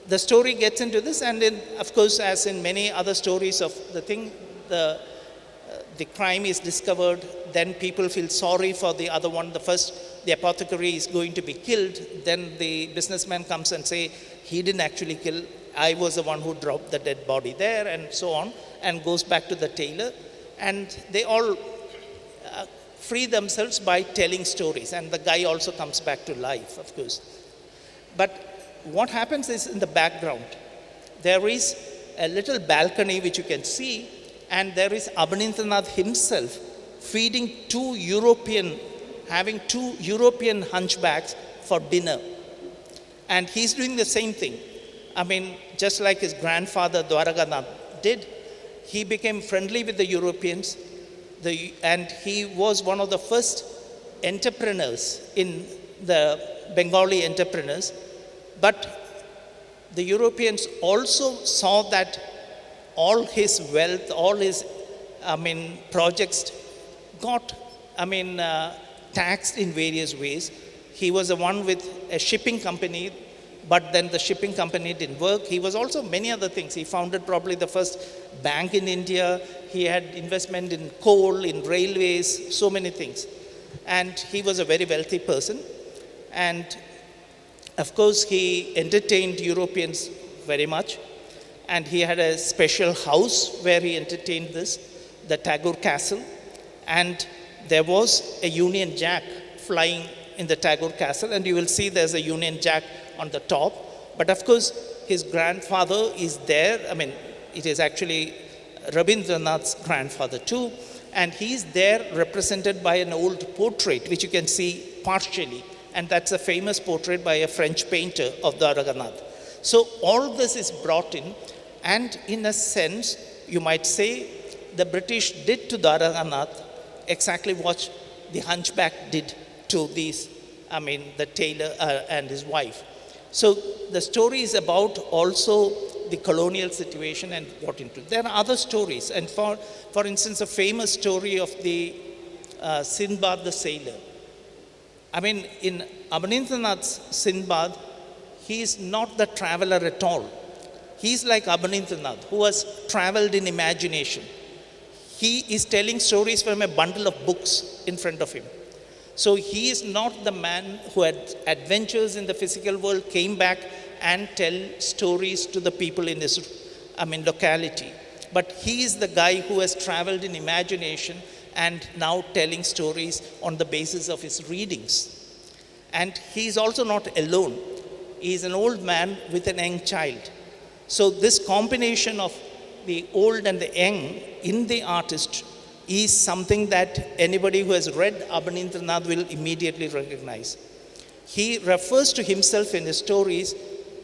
[SPEAKER 8] the story gets into this, and then, of course, as in many other stories of the thing, the crime is discovered, then people feel sorry for the other one. The first the apothecary is going to be killed, then the businessman comes and say, he didn't actually kill, I was the one who dropped the dead body there, and so on, and goes back to the tailor. And they all free themselves by telling stories. And the guy also comes back to life, of course. But what happens is in the background, there is a little balcony which you can see, and there is Abanindranath himself feeding having two European hunchbacks for dinner. And he's doing the same thing. I mean, just like his grandfather Dwaraganath did, he became friendly with the Europeans, and he was one of the first entrepreneurs in the Bengali entrepreneurs. But the Europeans also saw that all his wealth, all his, projects got, taxed in various ways. He was the one with a shipping company, but then the shipping company didn't work. He was also many other things. He founded probably the first bank in India. He had investment in coal, in railways, so many things. And he was a very wealthy person. And of course, he entertained Europeans very much. And he had a special house where he entertained the Tagore Castle. And there was a Union Jack flying in the Tagore Castle. And you will see there's a Union Jack on the top. But of course, his grandfather is there. It is actually Rabindranath's grandfather too. And he's there represented by an old portrait, which you can see partially. And that's a famous portrait by a French painter of Dwaraganath. So all this is brought in. And in a sense, you might say, the British did to Dwaraganath exactly what the hunchback did to the tailor and his wife. So the story is about also the colonial situation and what into. There are other stories, and for instance, a famous story of the Sindbad the sailor. In Abanindranath's Sindbad, he is not the traveler at all. He's like Abanindranath, who has traveled in imagination. He is telling stories from a bundle of books in front of him. So he is not the man who had adventures in the physical world, came back and tell stories to the people in his locality. But he is the guy who has traveled in imagination and now telling stories on the basis of his readings. And he is also not alone. He is an old man with an young child. So this combination of the old and the young in the artist is something that anybody who has read Abanindranath will immediately recognize. He refers to himself in his stories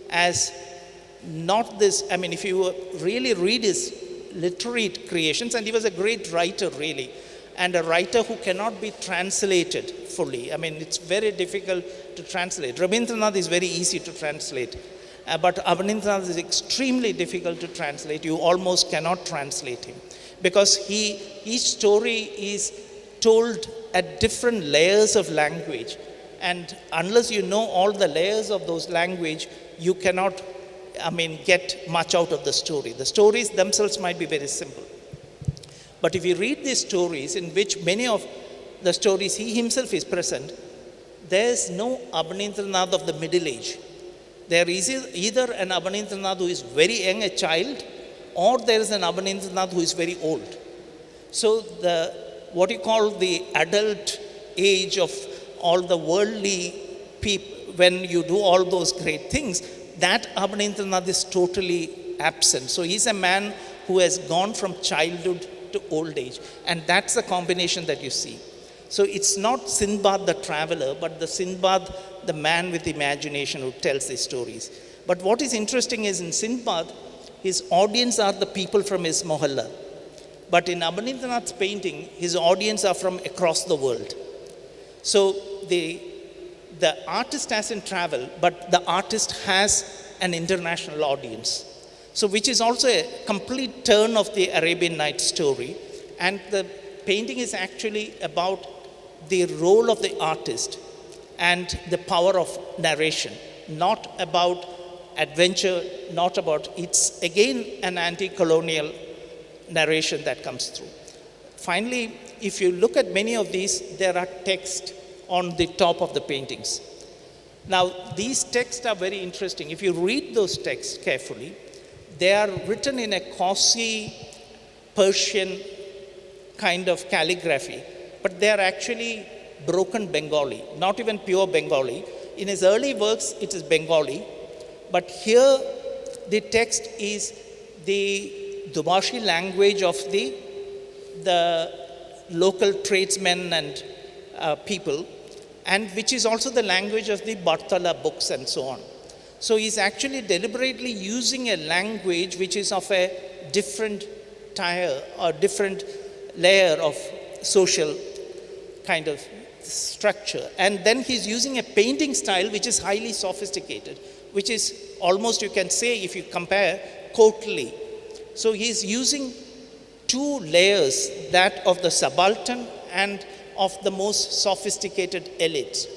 [SPEAKER 8] as not this, if you really read his literary creations, and he was a great writer really, and a writer who cannot be translated fully. It's very difficult to translate. Rabindranath is very easy to translate, but Abanindranath is extremely difficult to translate. You almost cannot translate him, because each story is told at different layers of language. And unless you know all the layers of those language, you cannot, get much out of the story. The stories themselves might be very simple. But if you read these stories, in which many of the stories he himself is present, there's no Abanindranath of the middle age. There is either an Abanindranath who is very young, a child, or there is an Abanindranath who is very old. So what you call the adult age of all the worldly people, when you do all those great things, that Abanindranath is totally absent. So he's a man who has gone from childhood to old age. And that's the combination that you see. So it's not Sindbad the traveler, but the Sindbad, the man with imagination who tells these stories. But what is interesting is in Sindbad, his audience are the people from his mohalla. But in Abanindranath's painting, his audience are from across the world. So the artist hasn't traveled, but the artist has an international audience. So which is also a complete turn of the Arabian Nights story. And the painting is actually about the role of the artist and the power of narration, not about adventure, not about, it's again an anti-colonial narration that comes through. Finally, if you look at many of these, there are texts on the top of the paintings. Now, these texts are very interesting. If you read those texts carefully, they are written in a Kossi Persian kind of calligraphy, but they are actually broken Bengali, not even pure Bengali. In his early works, it is Bengali, but here the text is the Dubashi language of the local tradesmen and people, and which is also the language of the Bartala books and so on. So he's actually deliberately using a language which is of a different tier or different layer of social kind of structure. And then he's using a painting style which is highly sophisticated, which is almost, you can say, if you compare, courtly. So he's using two layers, that of the subaltern and of the most sophisticated elite.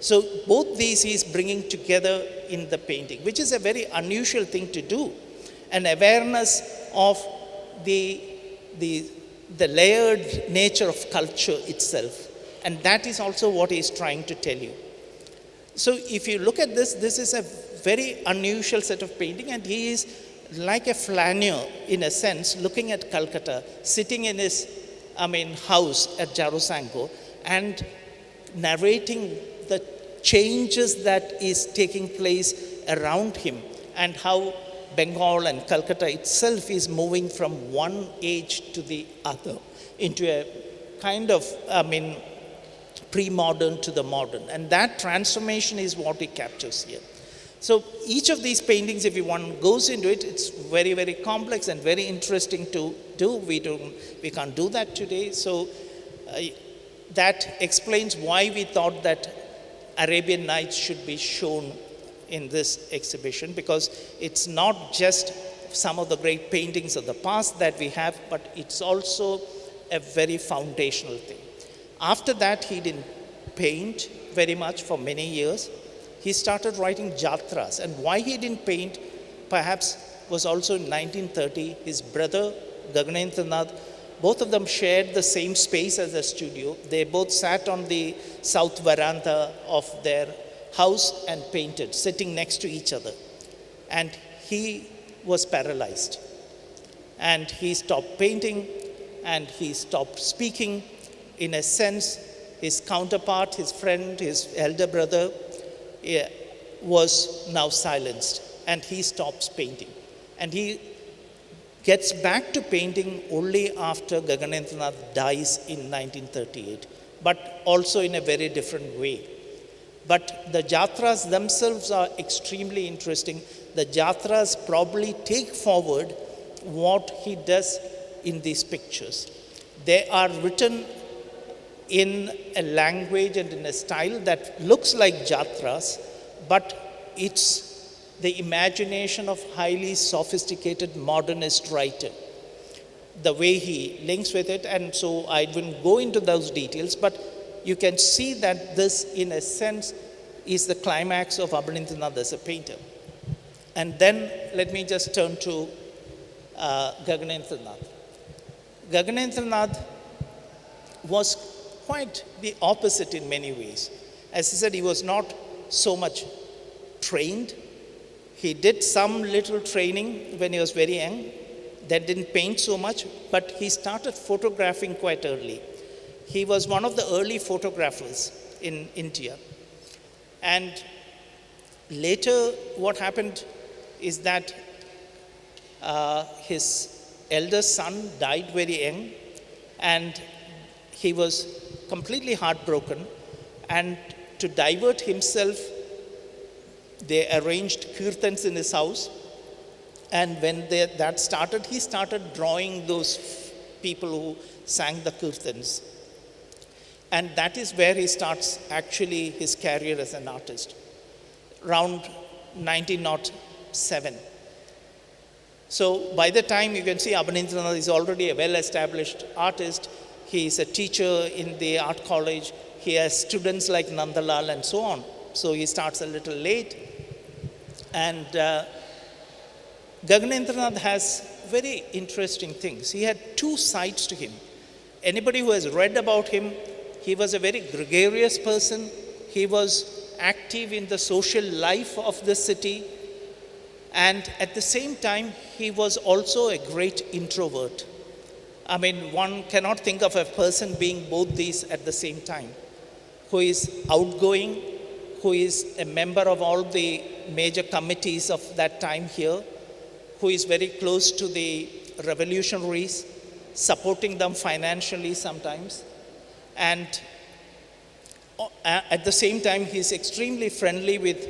[SPEAKER 8] So both these he's bringing together in the painting, which is a very unusual thing to do. An awareness of the layered nature of culture itself. And that is also what he's trying to tell you. So if you look at this, this is a very unusual set of painting, and he is like a flaneur in a sense, looking at Calcutta, sitting in his, house at Jarusanko and narrating the changes that is taking place around him and how Bengal and Calcutta itself is moving from one age to the other into a kind of, pre-modern to the modern. And that transformation is what he captures here. So each of these paintings, if one goes into it, it's very, very complex and very interesting to do. We can't do that today. So that explains why we thought that Arabian Nights should be shown in this exhibition, because it's not just some of the great paintings of the past that we have, but it's also a very foundational thing. After that, he didn't paint very much for many years. He started writing jatras, and why he didn't paint perhaps was also in 1930. His brother Gaganendranath, both of them shared the same space as a studio. They both sat on the south veranda of their house and painted, sitting next to each other. And he was paralyzed. And he stopped painting and he stopped speaking. In a sense, his counterpart, his friend, his elder brother, was now silenced, and he stops painting. And he gets back to painting only after Gaganendranath dies in 1938, but also in a very different way. But the jatras themselves are extremely interesting. The jatras probably take forward what he does in these pictures. They are written in a language and in a style that looks like jatras, but it's the imagination of highly sophisticated modernist writer. The way he links with it, and so I wouldn't go into those details, but you can see that this, in a sense, is the climax of Abanindranath as a painter. And then let me just turn to Gaganendranath. Gaganendranath was quite the opposite in many ways. As I said, he was not so much trained. He did some little training when he was very young, then didn't paint so much, but he started photographing quite early. He was one of the early photographers in India. And later, what happened is that his eldest son died very young, and he was completely heartbroken. And to divert himself, they arranged kirtans in his house. And when that started, he started drawing those people who sang the kirtans. And that is where he starts actually his career as an artist, around 1907. So by the time, you can see Abanindranath is already a well-established artist. He is a teacher in the art college. He has students like Nandalal and so on. So he starts a little late. And Gaganendranath has very interesting things. He had two sides to him. Anybody who has read about him, he was a very gregarious person. He was active in the social life of the city. And at the same time, he was also a great introvert. I mean, one cannot think of a person being both these at the same time, who is outgoing, who is a member of all the major committees of that time here, who is very close to the revolutionaries, supporting them financially sometimes. And at the same time, he's extremely friendly with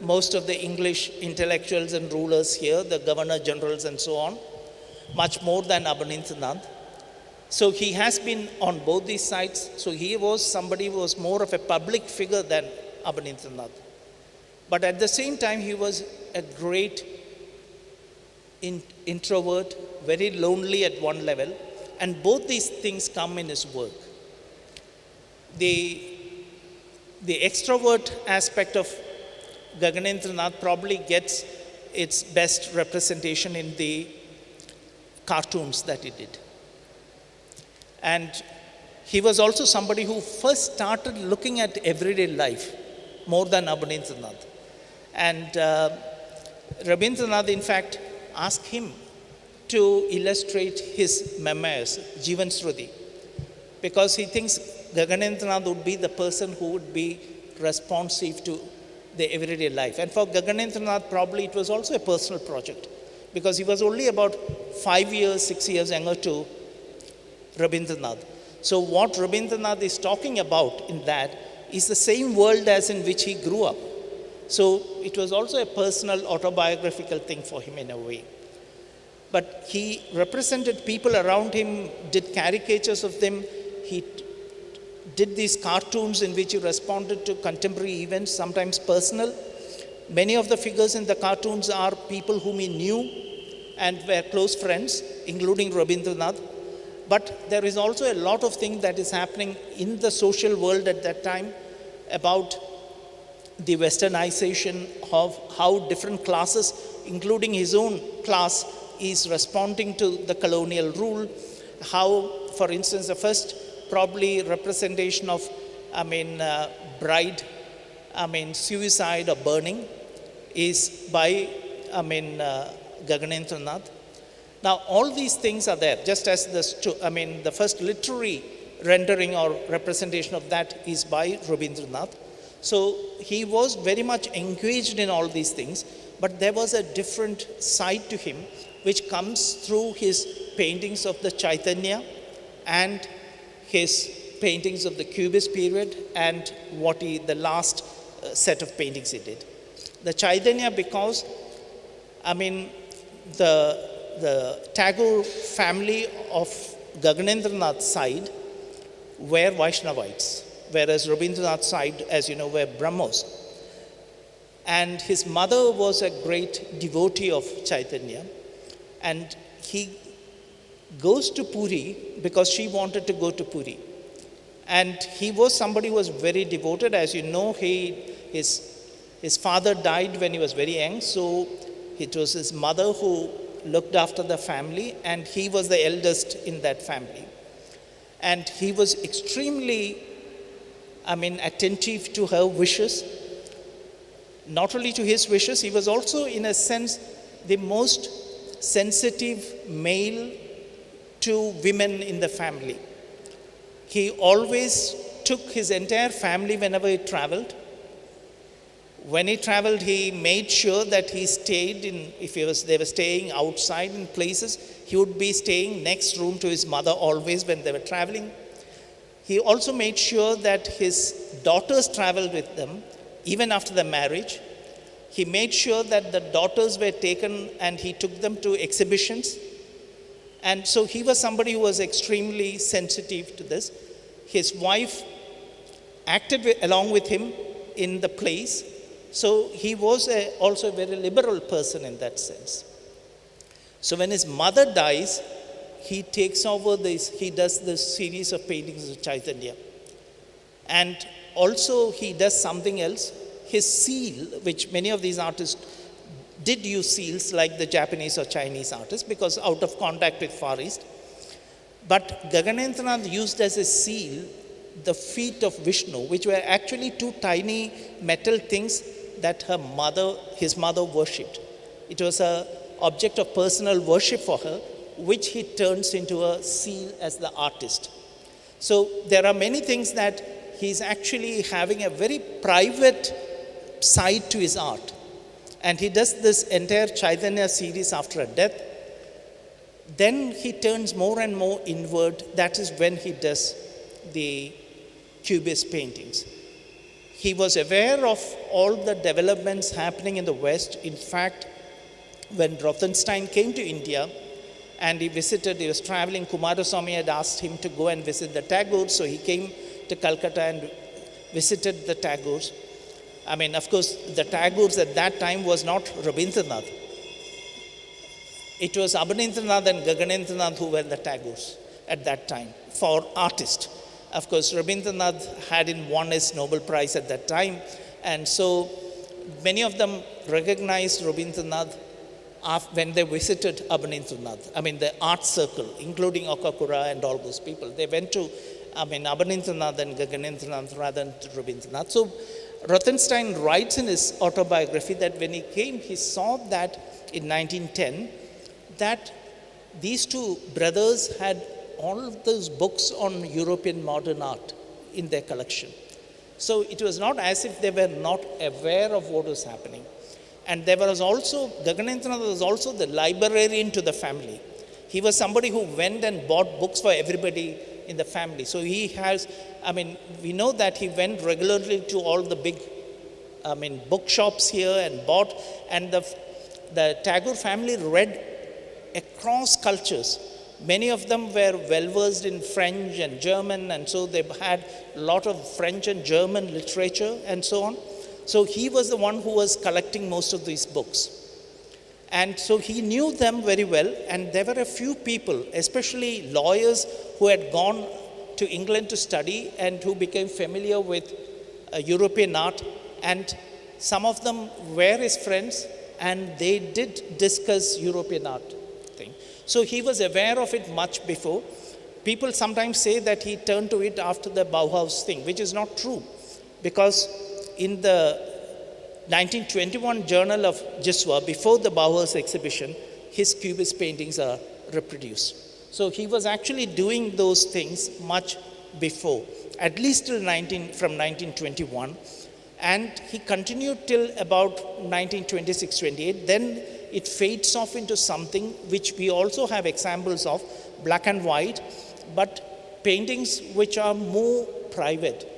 [SPEAKER 8] most of the English intellectuals and rulers here, the governor generals and so on, much more than Abanindranath. So he has been on both these sides. So he was somebody who was more of a public figure than Abanindranath. But at the same time, he was a great introvert, very lonely at one level. And both these things come in his work. The extrovert aspect of Gaganendranath probably gets its best representation in the cartoons that he did. And he was also somebody who first started looking at everyday life more than Abanindranath. And Rabindranath, in fact, asked him to illustrate his memoirs, Jivan Shruti, because he thinks Gaganendranath would be the person who would be responsive to the everyday life. And for Gaganendranath, probably it was also a personal project, because he was only about 5 years, 6 years younger to Rabindranath. So what Rabindranath is talking about in that is the same world as in which he grew up. So it was also a personal autobiographical thing for him in a way. But he represented people around him, did caricatures of them. He did these cartoons in which he responded to contemporary events, sometimes personal. Many of the figures in the cartoons are people whom he knew and were close friends, including Rabindranath. But there is also a lot of things that is happening in the social world at that time about the westernization of how different classes, including his own class, is responding to the colonial rule. How, for instance, the first probably representation of, bride, suicide or burning is by, Gaganendranath. Now, all these things are there, just as the first literary rendering or representation of that is by Rabindranath. So he was very much engaged in all these things, but there was a different side to him, which comes through his paintings of the Chaitanya and his paintings of the Cubist period and the last set of paintings he did. The Chaitanya, because, the Tagore family of Gaganendranath's side were Vaishnavites, whereas Rabindranath's side, as you know, were Brahmos. And his mother was a great devotee of Chaitanya, and he goes to Puri because she wanted to go to Puri. And he was somebody who was very devoted. As you know, his father died when he was very young, so it was his mother who looked after the family, and he was the eldest in that family. And he was extremely, attentive to her wishes. Not only to his wishes, he was also, in a sense, the most sensitive male to women in the family. He always took his entire family whenever he traveled. When he traveled, he made sure that he stayed they were staying outside in places, he would be staying next room to his mother always when they were traveling. He also made sure that his daughters traveled with them, even after the marriage. He made sure that the daughters were taken and he took them to exhibitions. And so he was somebody who was extremely sensitive to this. His wife acted along with him in the plays. So he was also a very liberal person in that sense. So when his mother dies, he takes over he does this series of paintings of Chaitanya. And also he does something else. His seal, which many of these artists did use seals like the Japanese or Chinese artists because out of contact with Far East. But Gaganendranath used as a seal the feet of Vishnu, which were actually two tiny metal things that his mother worshipped. It was an object of personal worship for her, which he turns into a seal as the artist. So there are many things that he's actually having a very private side to his art. And he does this entire Chaitanya series after a death. Then he turns more and more inward. That is when he does the Cubist paintings. He was aware of all the developments happening in the West. In fact, when Rothenstein came to India and he was traveling, Kumaraswamy had asked him to go and visit the Tagores, so he came to Calcutta and visited the Tagores. I mean, of course, the Tagores at that time was not Rabindranath. It was Abanindranath and Gaganendranath who were the Tagores at that time for artists. Of course, Rabindranath hadn't won his Nobel Prize at that time, and so many of them recognized Rabindranath when they visited Abanindranath. I mean, the art circle, including Okakura and all those people. They went to, Abanindranath and Gaganendranath rather than to Rabindranath. So Rothenstein writes in his autobiography that when he came, he saw that in 1910, that these two brothers had all of those books on European modern art in their collection. So it was not as if they were not aware of what was happening. And there was also, Gaganendranath was also the librarian to the family. He was somebody who went and bought books for everybody in the family. So he has, we know that he went regularly to all the big, bookshops here and bought, and the Tagore family read across cultures. Many of them were well versed in French and German, and so they had a lot of French and German literature and so on. So he was the one who was collecting most of these books. And so he knew them very well, and there were a few people, especially lawyers, who had gone to England to study and who became familiar with European art, and some of them were his friends, and they did discuss European art thing. So he was aware of it much before. People sometimes say that he turned to it after the Bauhaus thing, which is not true, because in the 1921 Journal of Jiswa, before the Bauhaus exhibition, his Cubist paintings are reproduced. So he was actually doing those things much before, at least till from 1921. And he continued till about 1926-28. Then it fades off into something which we also have examples of, black and white, but paintings which are more private.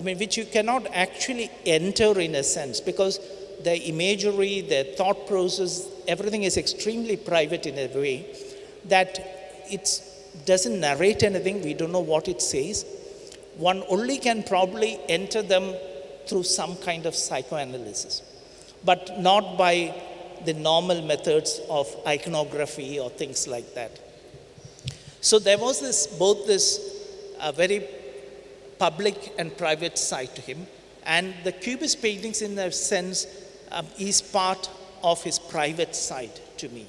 [SPEAKER 8] Which you cannot actually enter in a sense, because the imagery, the thought process, everything is extremely private in a way that it doesn't narrate anything. We don't know what it says. One only can probably enter them through some kind of psychoanalysis, but not by the normal methods of iconography or things like that. So there was both this very public and private side to him, and the Cubist paintings in a sense is part of his private side to me.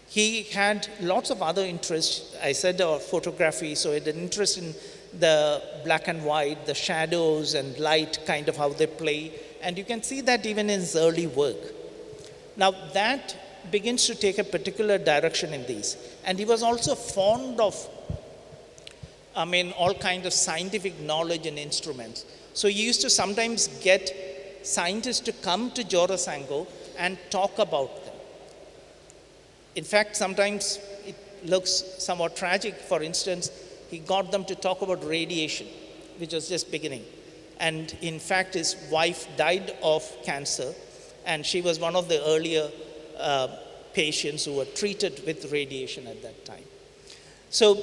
[SPEAKER 8] He had lots of other interests. I said photography, so he had an interest in the black and white, the shadows and light, kind of how they play, and you can see that even in his early work. Now that begins to take a particular direction in these, and he was also fond of all kinds of scientific knowledge and instruments. So he used to sometimes get scientists to come to Jorasango and talk about them. In fact, sometimes it looks somewhat tragic. For instance, he got them to talk about radiation, which was just beginning. And in fact, his wife died of cancer, and she was one of the earlier patients who were treated with radiation at that time. So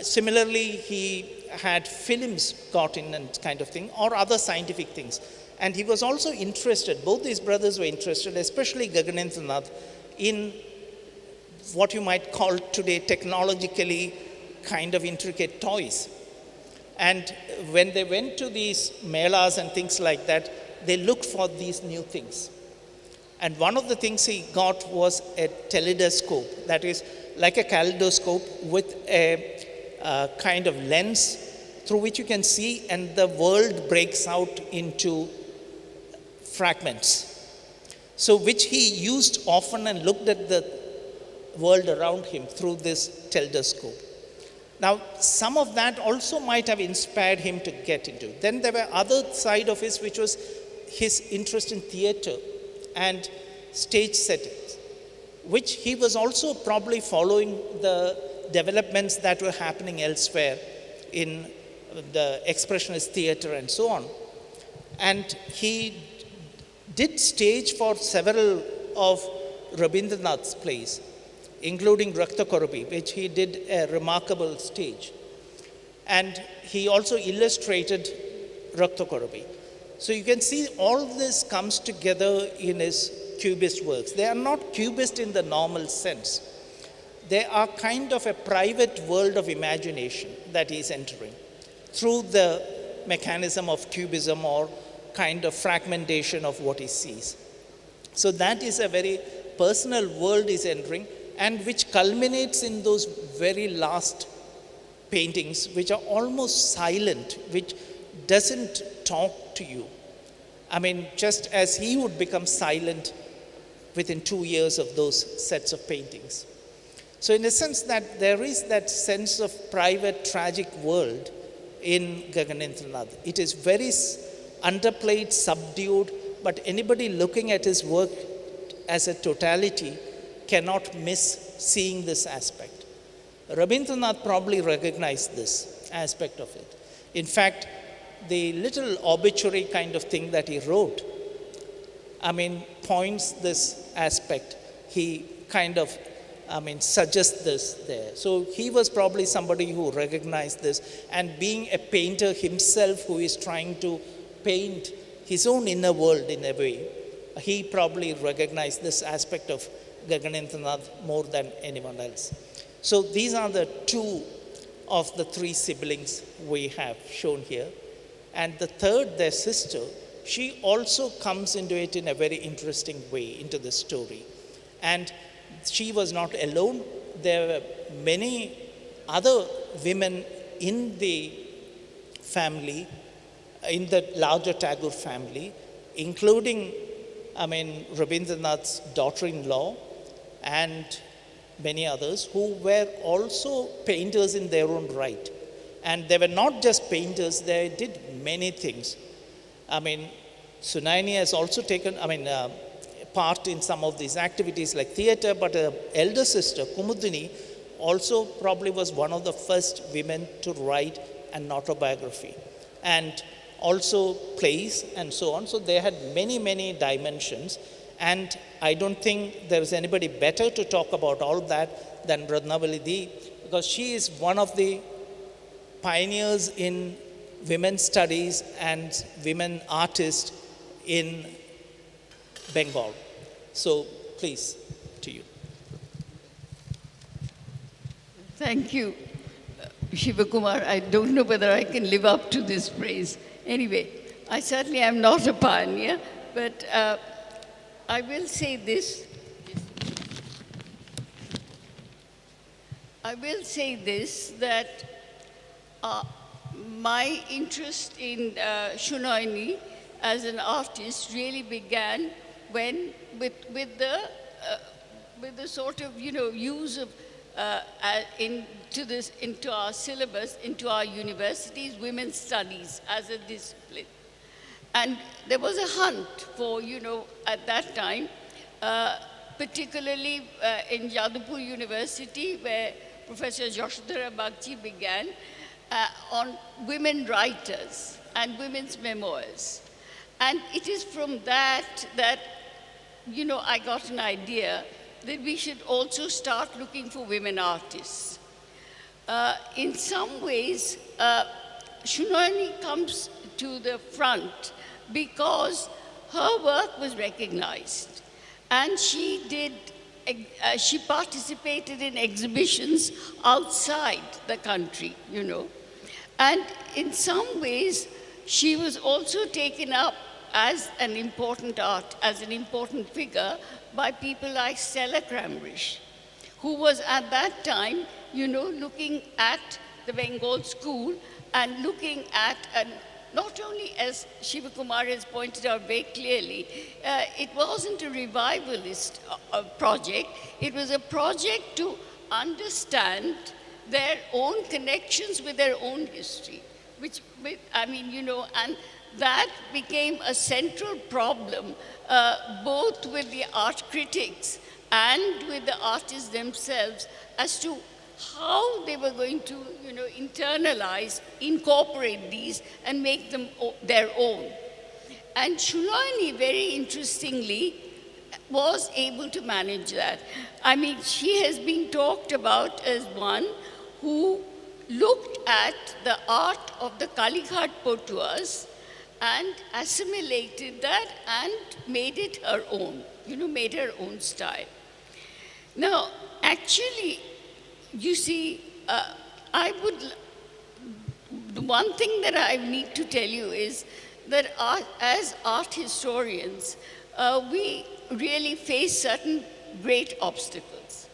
[SPEAKER 8] similarly, he had films got in and kind of thing, or other scientific things. And he was also interested, both these brothers were interested, especially Gaganendranath, in what you might call today technologically kind of intricate toys. And when they went to these melas and things like that, they looked for these new things. And one of the things he got was a telescope, that is like a kaleidoscope with a kind of lens through which you can see, and the world breaks out into fragments. So, which he used often and looked at the world around him through this telescope. Now, some of that also might have inspired him to get into. Then there were other side of his, which was his interest in theater and stage settings, which he was also probably following the developments that were happening elsewhere in the expressionist theater and so on. And he did stage for several of Rabindranath's plays, including Rakta Korabi, which he did a remarkable stage. And he also illustrated Rakta Korabi. So you can see all this comes together in his Cubist works. They are not Cubist in the normal sense. They are kind of a private world of imagination that he is entering through the mechanism of Cubism or kind of fragmentation of what he sees. So that is a very personal world he's entering, and which culminates in those very last paintings, which are almost silent, which doesn't talk to you. I mean, just as he would become silent within 2 years of those sets of paintings. So in a sense that there is that sense of private tragic world in Gaganendranath. It is very underplayed, subdued, but anybody looking at his work as a totality cannot miss seeing this aspect. Rabindranath probably recognized this aspect of it. In fact, the little obituary kind of thing that he wrote, points this aspect. He kind of, suggests this there. So he was probably somebody who recognized this, and being a painter himself who is trying to paint his own inner world in a way, he probably recognized this aspect of Gaganendranath more than anyone else. So these are the two of the three siblings we have shown here. And the third, their sister, she also comes into it in a very interesting way into the story. And she was not alone. There were many other women in the family, in the larger Tagore family, including, Rabindranath's daughter-in-law and many others who were also painters in their own right. And they were not just painters, they did many things. Sunaini has also taken, part in some of these activities like theater, but her elder sister, Kumudini, also probably was one of the first women to write an autobiography, and also plays and so on. So they had many, many dimensions. And I don't think there is anybody better to talk about all that than Ratnavali Di, because she is one of the pioneers in women's studies and women artists in Bengal. So please, to you.
[SPEAKER 2] Thank you, Shivakumar. I don't know whether I can live up to this praise. Anyway, I certainly am not a pioneer, but I will say this. That my interest in Sunaini as an artist really began when, with the sort of use of into our syllabus, into our universities, women's studies as a discipline. And there was a hunt for, at that time, particularly in Yadupur University, where Professor Yashodhara Bagchi began, on women writers and women's memoirs. And it is from that I got an idea that we should also start looking for women artists. In some ways, Sunaini comes to the front because her work was recognized. And she participated in exhibitions outside the country, And in some ways, she was also taken up as an important figure by people like Stella Kramrisch, who was at that time, looking at the Bengal school and looking at, not only as Shiva Kumar has pointed out very clearly, it wasn't a revivalist project, it was a project to understand their own connections with their own history, and that became a central problem, both with the art critics and with the artists themselves, as to how they were going to, internalize, incorporate these and make them their own. And Shunoini, very interestingly, was able to manage that. I mean, she has been talked about as one who looked at the art of the Kalighat Potuas and assimilated that and made it her own, made her own style. Now, actually, you see, the one thing that I need to tell you is that as art historians, we really face certain great obstacles.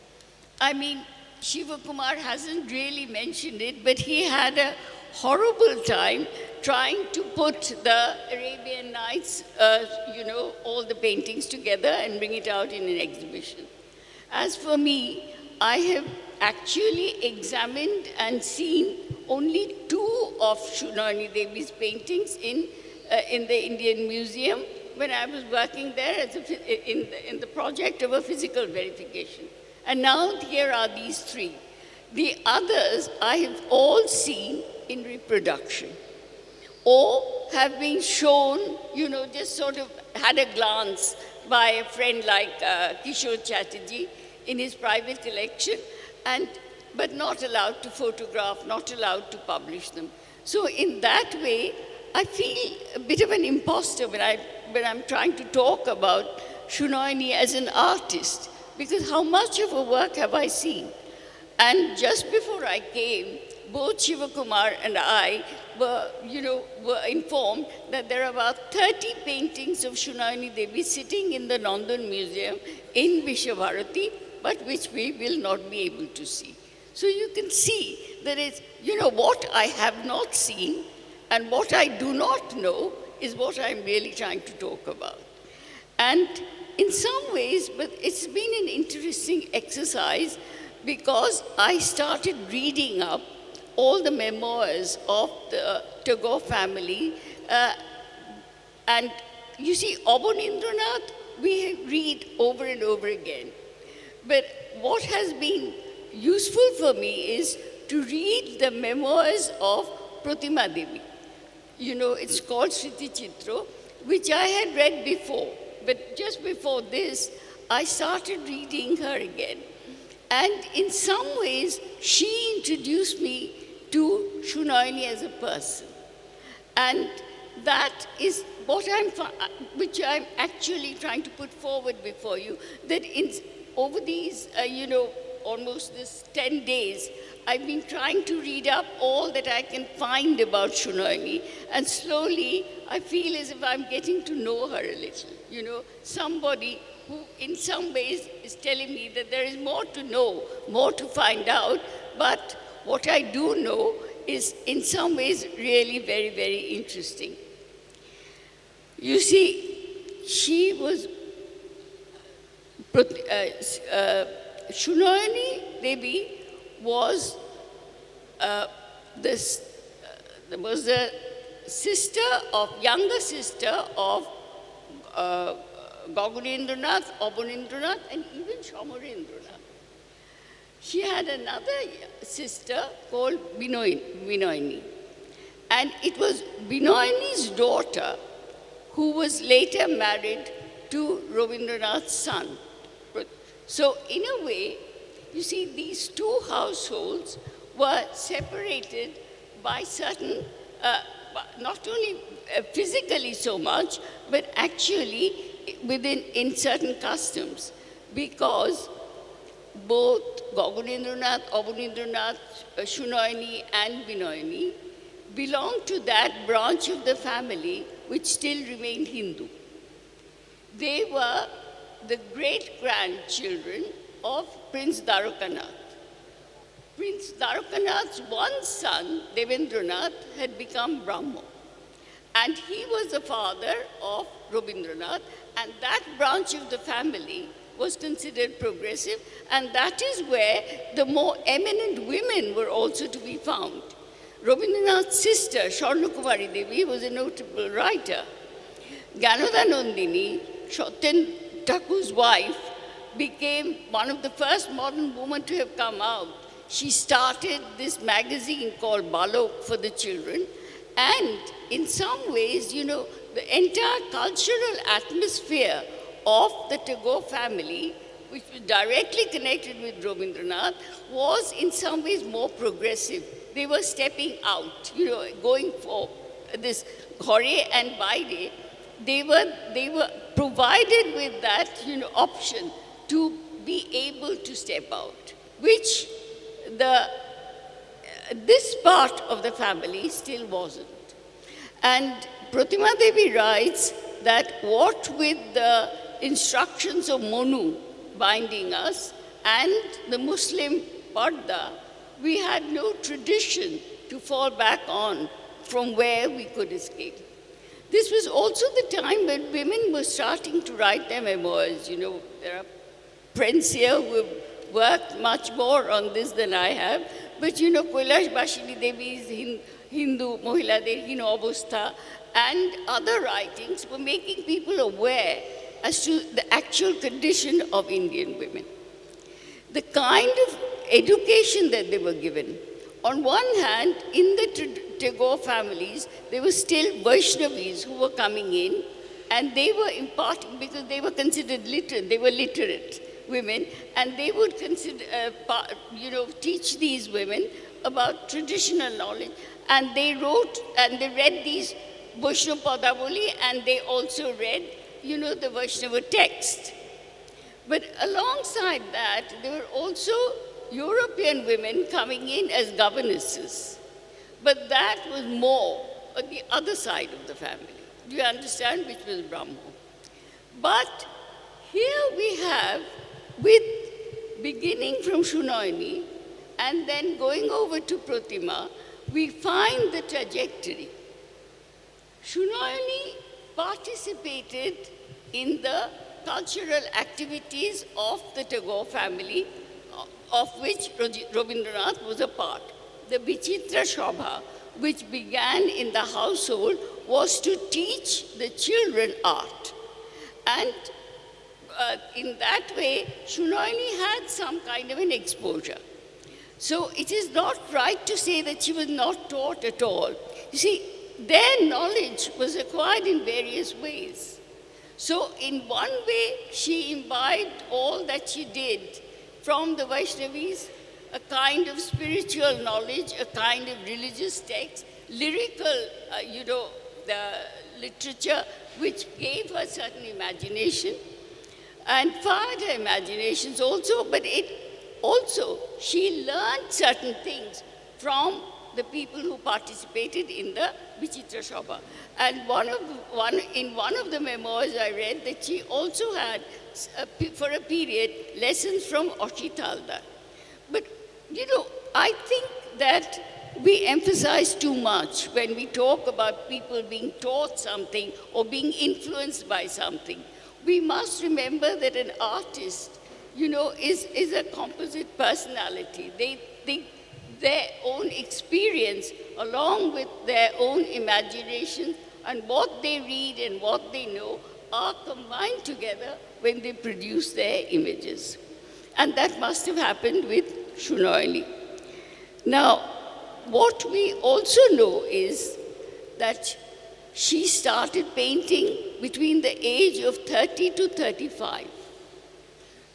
[SPEAKER 2] I mean, Shiva Kumar hasn't really mentioned it, but he had a horrible time trying to put the Arabian Nights, all the paintings together and bring it out in an exhibition. As for me, I have actually examined and seen only 2 of Shunoini Devi's paintings in the Indian Museum when I was working there in the project of a physical verification. And now here are these 3. The others I have all seen in reproduction or have been shown, just sort of had a glance by a friend like Kishore Chatterjee in his private collection, but not allowed to photograph, not allowed to publish them. So in that way, I feel a bit of an imposter when I'm trying to talk about Shunoini as an artist, because how much of her work have I seen? And just before I came, both Shiva Kumar and I were informed that there are about 30 paintings of Shunoini Devi sitting in the Nandan Museum in Vishwabharati, but which we will not be able to see. So you can see that it's, what I have not seen and what I do not know is what I'm really trying to talk about. And in some ways, but it's been an interesting exercise because I started reading up all the memoirs of the Tagore family. And you see, Abanindranath, we read over and over again. But what has been useful for me is to read the memoirs of Pratima Devi. It's called Sriti Chitro, which I had read before. But just before this, I started reading her again. And in some ways, she introduced me to Shunoini as a person. And that is what which I'm actually trying to put forward before you, that over these, almost this 10 days, I've been trying to read up all that I can find about Shunoini, and slowly I feel as if I'm getting to know her a little. Somebody who in some ways is telling me that there is more to know, more to find out, but what I do know is in some ways really very, very interesting. You see, she was, Shunoini Devi was the younger sister of Gaganendranath, Abanindranath, and even Shamarendranath. She had another sister called Binoyini. And it was Binoyini's daughter who was later married to Rabindranath's son. So in a way, you see, these 2 households were separated by certain, not only physically so much, but actually in certain customs, because both Gaganendranath, Abanindranath, Shunoini and Binoyini belonged to that branch of the family which still remained Hindu. They were the great-grandchildren of Prince Dwarkanath. Prince Dwarkanath's one son, Devendranath, had become Brahmo. And he was the father of Rabindranath, and that branch of the family was considered progressive, and that is where the more eminent women were also to be found. Rabindranath's sister, Swarnakumari Devi, was a notable writer. Gyanodaya Nandini, Satyen Thakur's wife, became one of the first modern women to have come out. She started this magazine called Balok for the children, and in some ways, you know, the entire cultural atmosphere of the Tagore family, which was directly connected with Rabindranath, was in some ways more progressive. They were stepping out, you know, going for this Ghore and Baire. They were provided with that, you know, option to be able to step out, which this part of the family still wasn't. And Pratima Devi writes that what with the instructions of Monu binding us and the Muslim Parda, we had no tradition to fall back on from where we could escape. This was also the time when women were starting to write their memoirs. You know, there are friends here who have worked much more on this than I have. But you know, Kailash Bashini Devi's Hindu Mohila Devhino Obostha and other writings were making people aware as to the actual condition of Indian women. The kind of education that they were given. On one hand, in the Tagore families, there were still Vaishnavis who were coming in, and they were imparting, because they were considered literate, they were literate women, and they would consider, teach these women about traditional knowledge. And they wrote and they read these Vaishnava Padavali, and they also read, you know, the Vaishnava text. But alongside that, there were also European women coming in as governesses. But that was more on the other side of the family. Do you understand? Which was Brahmo. But here we have, with beginning from Shunoini and then going over to Pratima, we find the trajectory. Shunoini participated in the cultural activities of the Tagore family, of which Rabindranath was a part. The Vichitra Shobha, which began in the household, was to teach the children art. And in that way, Shunoini had some kind of an exposure. So it is not right to say that she was not taught at all. You see, their knowledge was acquired in various ways. So in one way, she imbibed all that she did from the Vaishnavis, a kind of spiritual knowledge, a kind of religious text, lyrical, the literature, which gave her certain imagination and fired her imaginations also, but she learned certain things from the people who participated in the Vichitra Shobha. And in one of the memoirs I read that she also had, for a period, lessons from Ashita Haldar. But, you know, I think that we emphasize too much when we talk about people being taught something or being influenced by something. We must remember that an artist, you know, is a composite personality. Their own experience, along with their own imagination, and what they read and what they know are combined together when they produce their images. And that must have happened with Shunoini. Now, what we also know is that she started painting between the age of 30 to 35.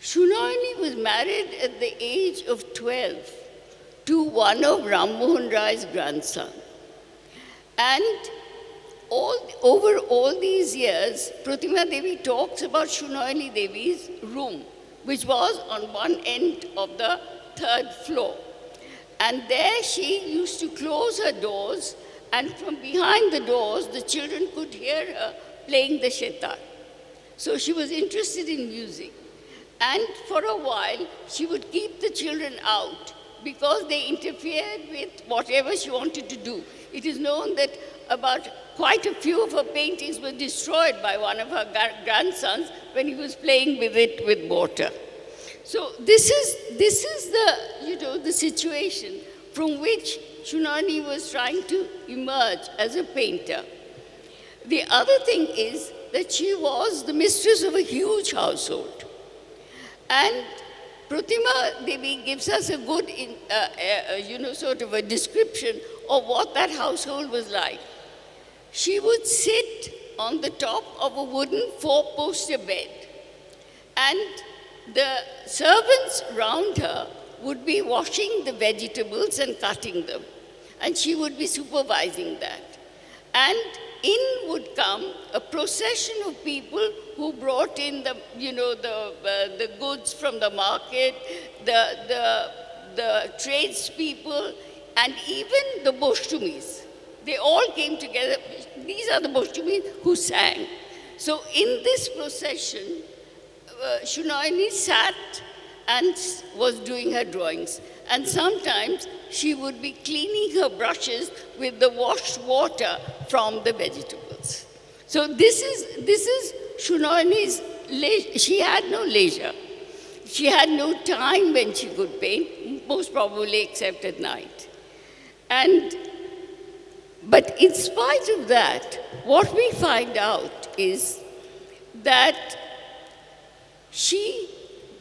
[SPEAKER 2] Shunoini was married at the age of 12 to one of Ram Mohan Rai's grandson. And over all these years, Pratima Devi talks about Shunoini Devi's room, which was on one end of the 3rd floor. And there she used to close her doors, and from behind the doors, the children could hear her playing the shetar. So she was interested in music. And for a while, she would keep the children out because they interfered with whatever she wanted to do. It is known that about quite a few of her paintings were destroyed by one of her grandsons when he was playing with it with mortar. So this is the situation from which Shunani was trying to emerge as a painter. The other thing is that she was the mistress of a huge household. And Pratima Devi gives us a good, sort of a description of what that household was like. She would sit on the top of a wooden four-poster bed, and the servants round her would be washing the vegetables and cutting them, and she would be supervising that. And in would come a procession of people who brought in the goods from the market, the tradespeople, and even the Boshtumis. They all came together. These are the Boshtumis who sang. So in this procession, Shunayani sat and was doing her drawings. And sometimes she would be cleaning her brushes with the washed water from the vegetables. So this is Shunayani's leisure. She had no leisure. She had no time when she could paint, most probably except at night. But in spite of that, what we find out is that she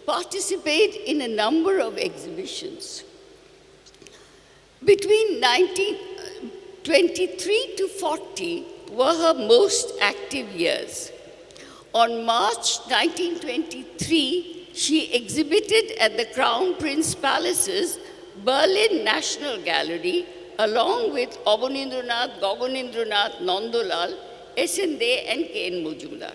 [SPEAKER 2] participated in a number of exhibitions. Between 1923 to 40 were her most active years. On March 1923, she exhibited at the Crown Prince Palace's Berlin National Gallery along with Abanindranath, Gaganendranath, Nandolal, Esende, and K.N. Mujumdar.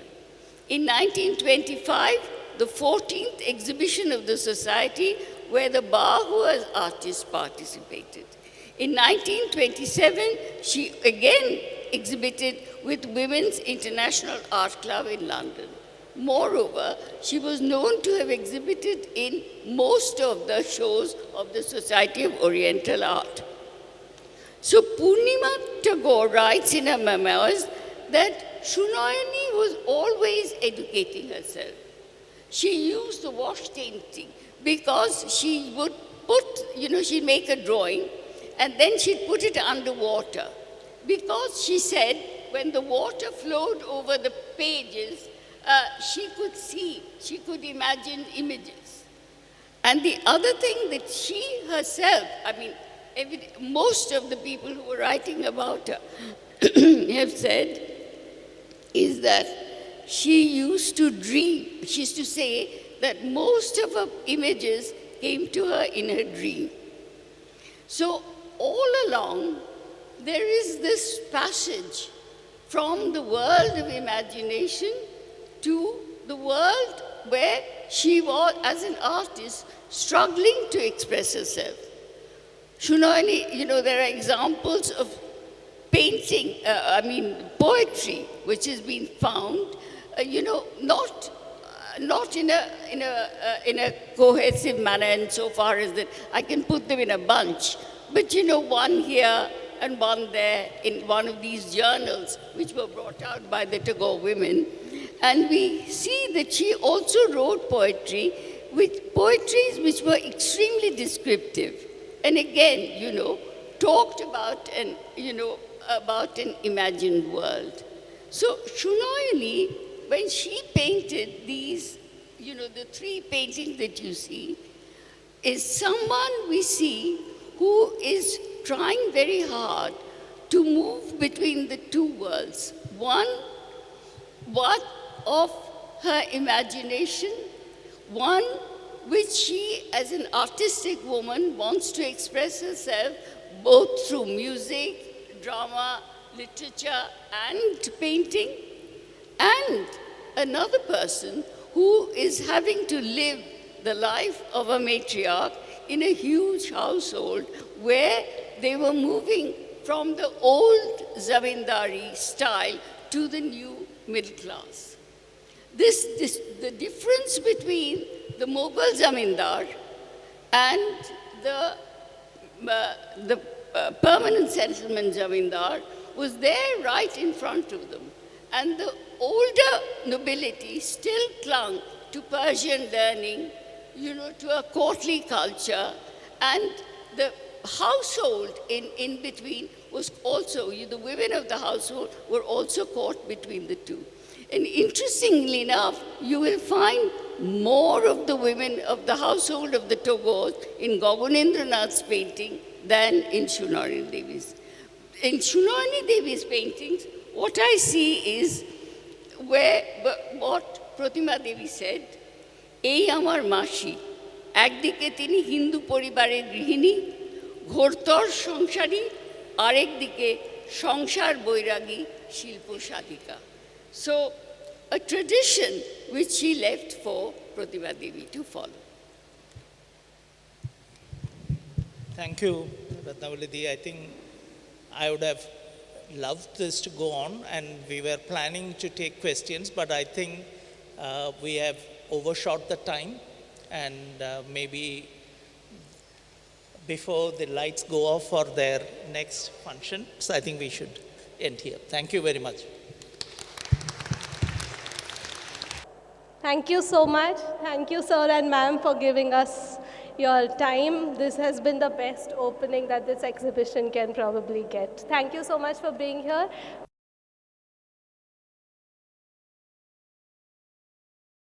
[SPEAKER 2] In 1925, the 14th exhibition of the Society, where the Bahua's artists participated. In 1927, she again exhibited with Women's International Art Club in London. Moreover, she was known to have exhibited in most of the shows of the Society of Oriental Art. So Purnima Tagore writes in her memoirs that Shunayani was always educating herself. She used the wash painting because she would she'd make a drawing and then she'd put it underwater. Because she said when the water flowed over the pages, she could see, she could imagine images. And the other thing that she herself, most of the people who were writing about her have said is that she used to dream. She used to say that most of her images came to her in her dream. So all along, there is this passage from the world of imagination to the world where she was, as an artist, struggling to express herself. Shunayani, there are examples of painting, poetry, which has been found, not in a cohesive manner insofar as that I can put them in a bunch, but one here and one there in one of these journals which were brought out by the Tagore women. And we see that she also wrote poetries which were extremely descriptive. And again, talked about an imagined world. So Shunayani, when she painted these, the three paintings that you see, is someone we see who is trying very hard to move between the two worlds. One of her imagination, one which she, as an artistic woman, wants to express herself both through music, drama, literature, and painting, and another person who is having to live the life of a matriarch in a huge household where they were moving from the old zamindari style to the new middle class. The difference between the Mughal zamindar and the the permanent settlement Zamindar was there right in front of them. And the older nobility still clung to Persian learning, to a courtly culture, and the household in between was also, the women of the household were also caught between the two. And interestingly enough, you will find more of the women of the household of the Tagore in Gaganendranath's painting than in Shunarani Devi's. In Shunarani Devi's paintings, what I see is what Pratima Devi said, এই আমার মাসি একদিকে তিনি হিন্দু পরিবারের গৃহিণী ঘোরতর সংসারী আরেকদিকে সংসার বৈরাগী শিল্প সাধিকা. So a tradition which she left for Pratima Devi to follow.
[SPEAKER 8] Thank you, Ratnavali Di. I think I would have loved this to go on, and we were planning to take questions, but I think we have overshot the time, and maybe before the lights go off for their next function, so I think we should end here. Thank you very much.
[SPEAKER 5] Thank you so much. Thank you, sir and ma'am, for giving us your time. This has been the best opening that this exhibition can probably get. Thank you so much for being here.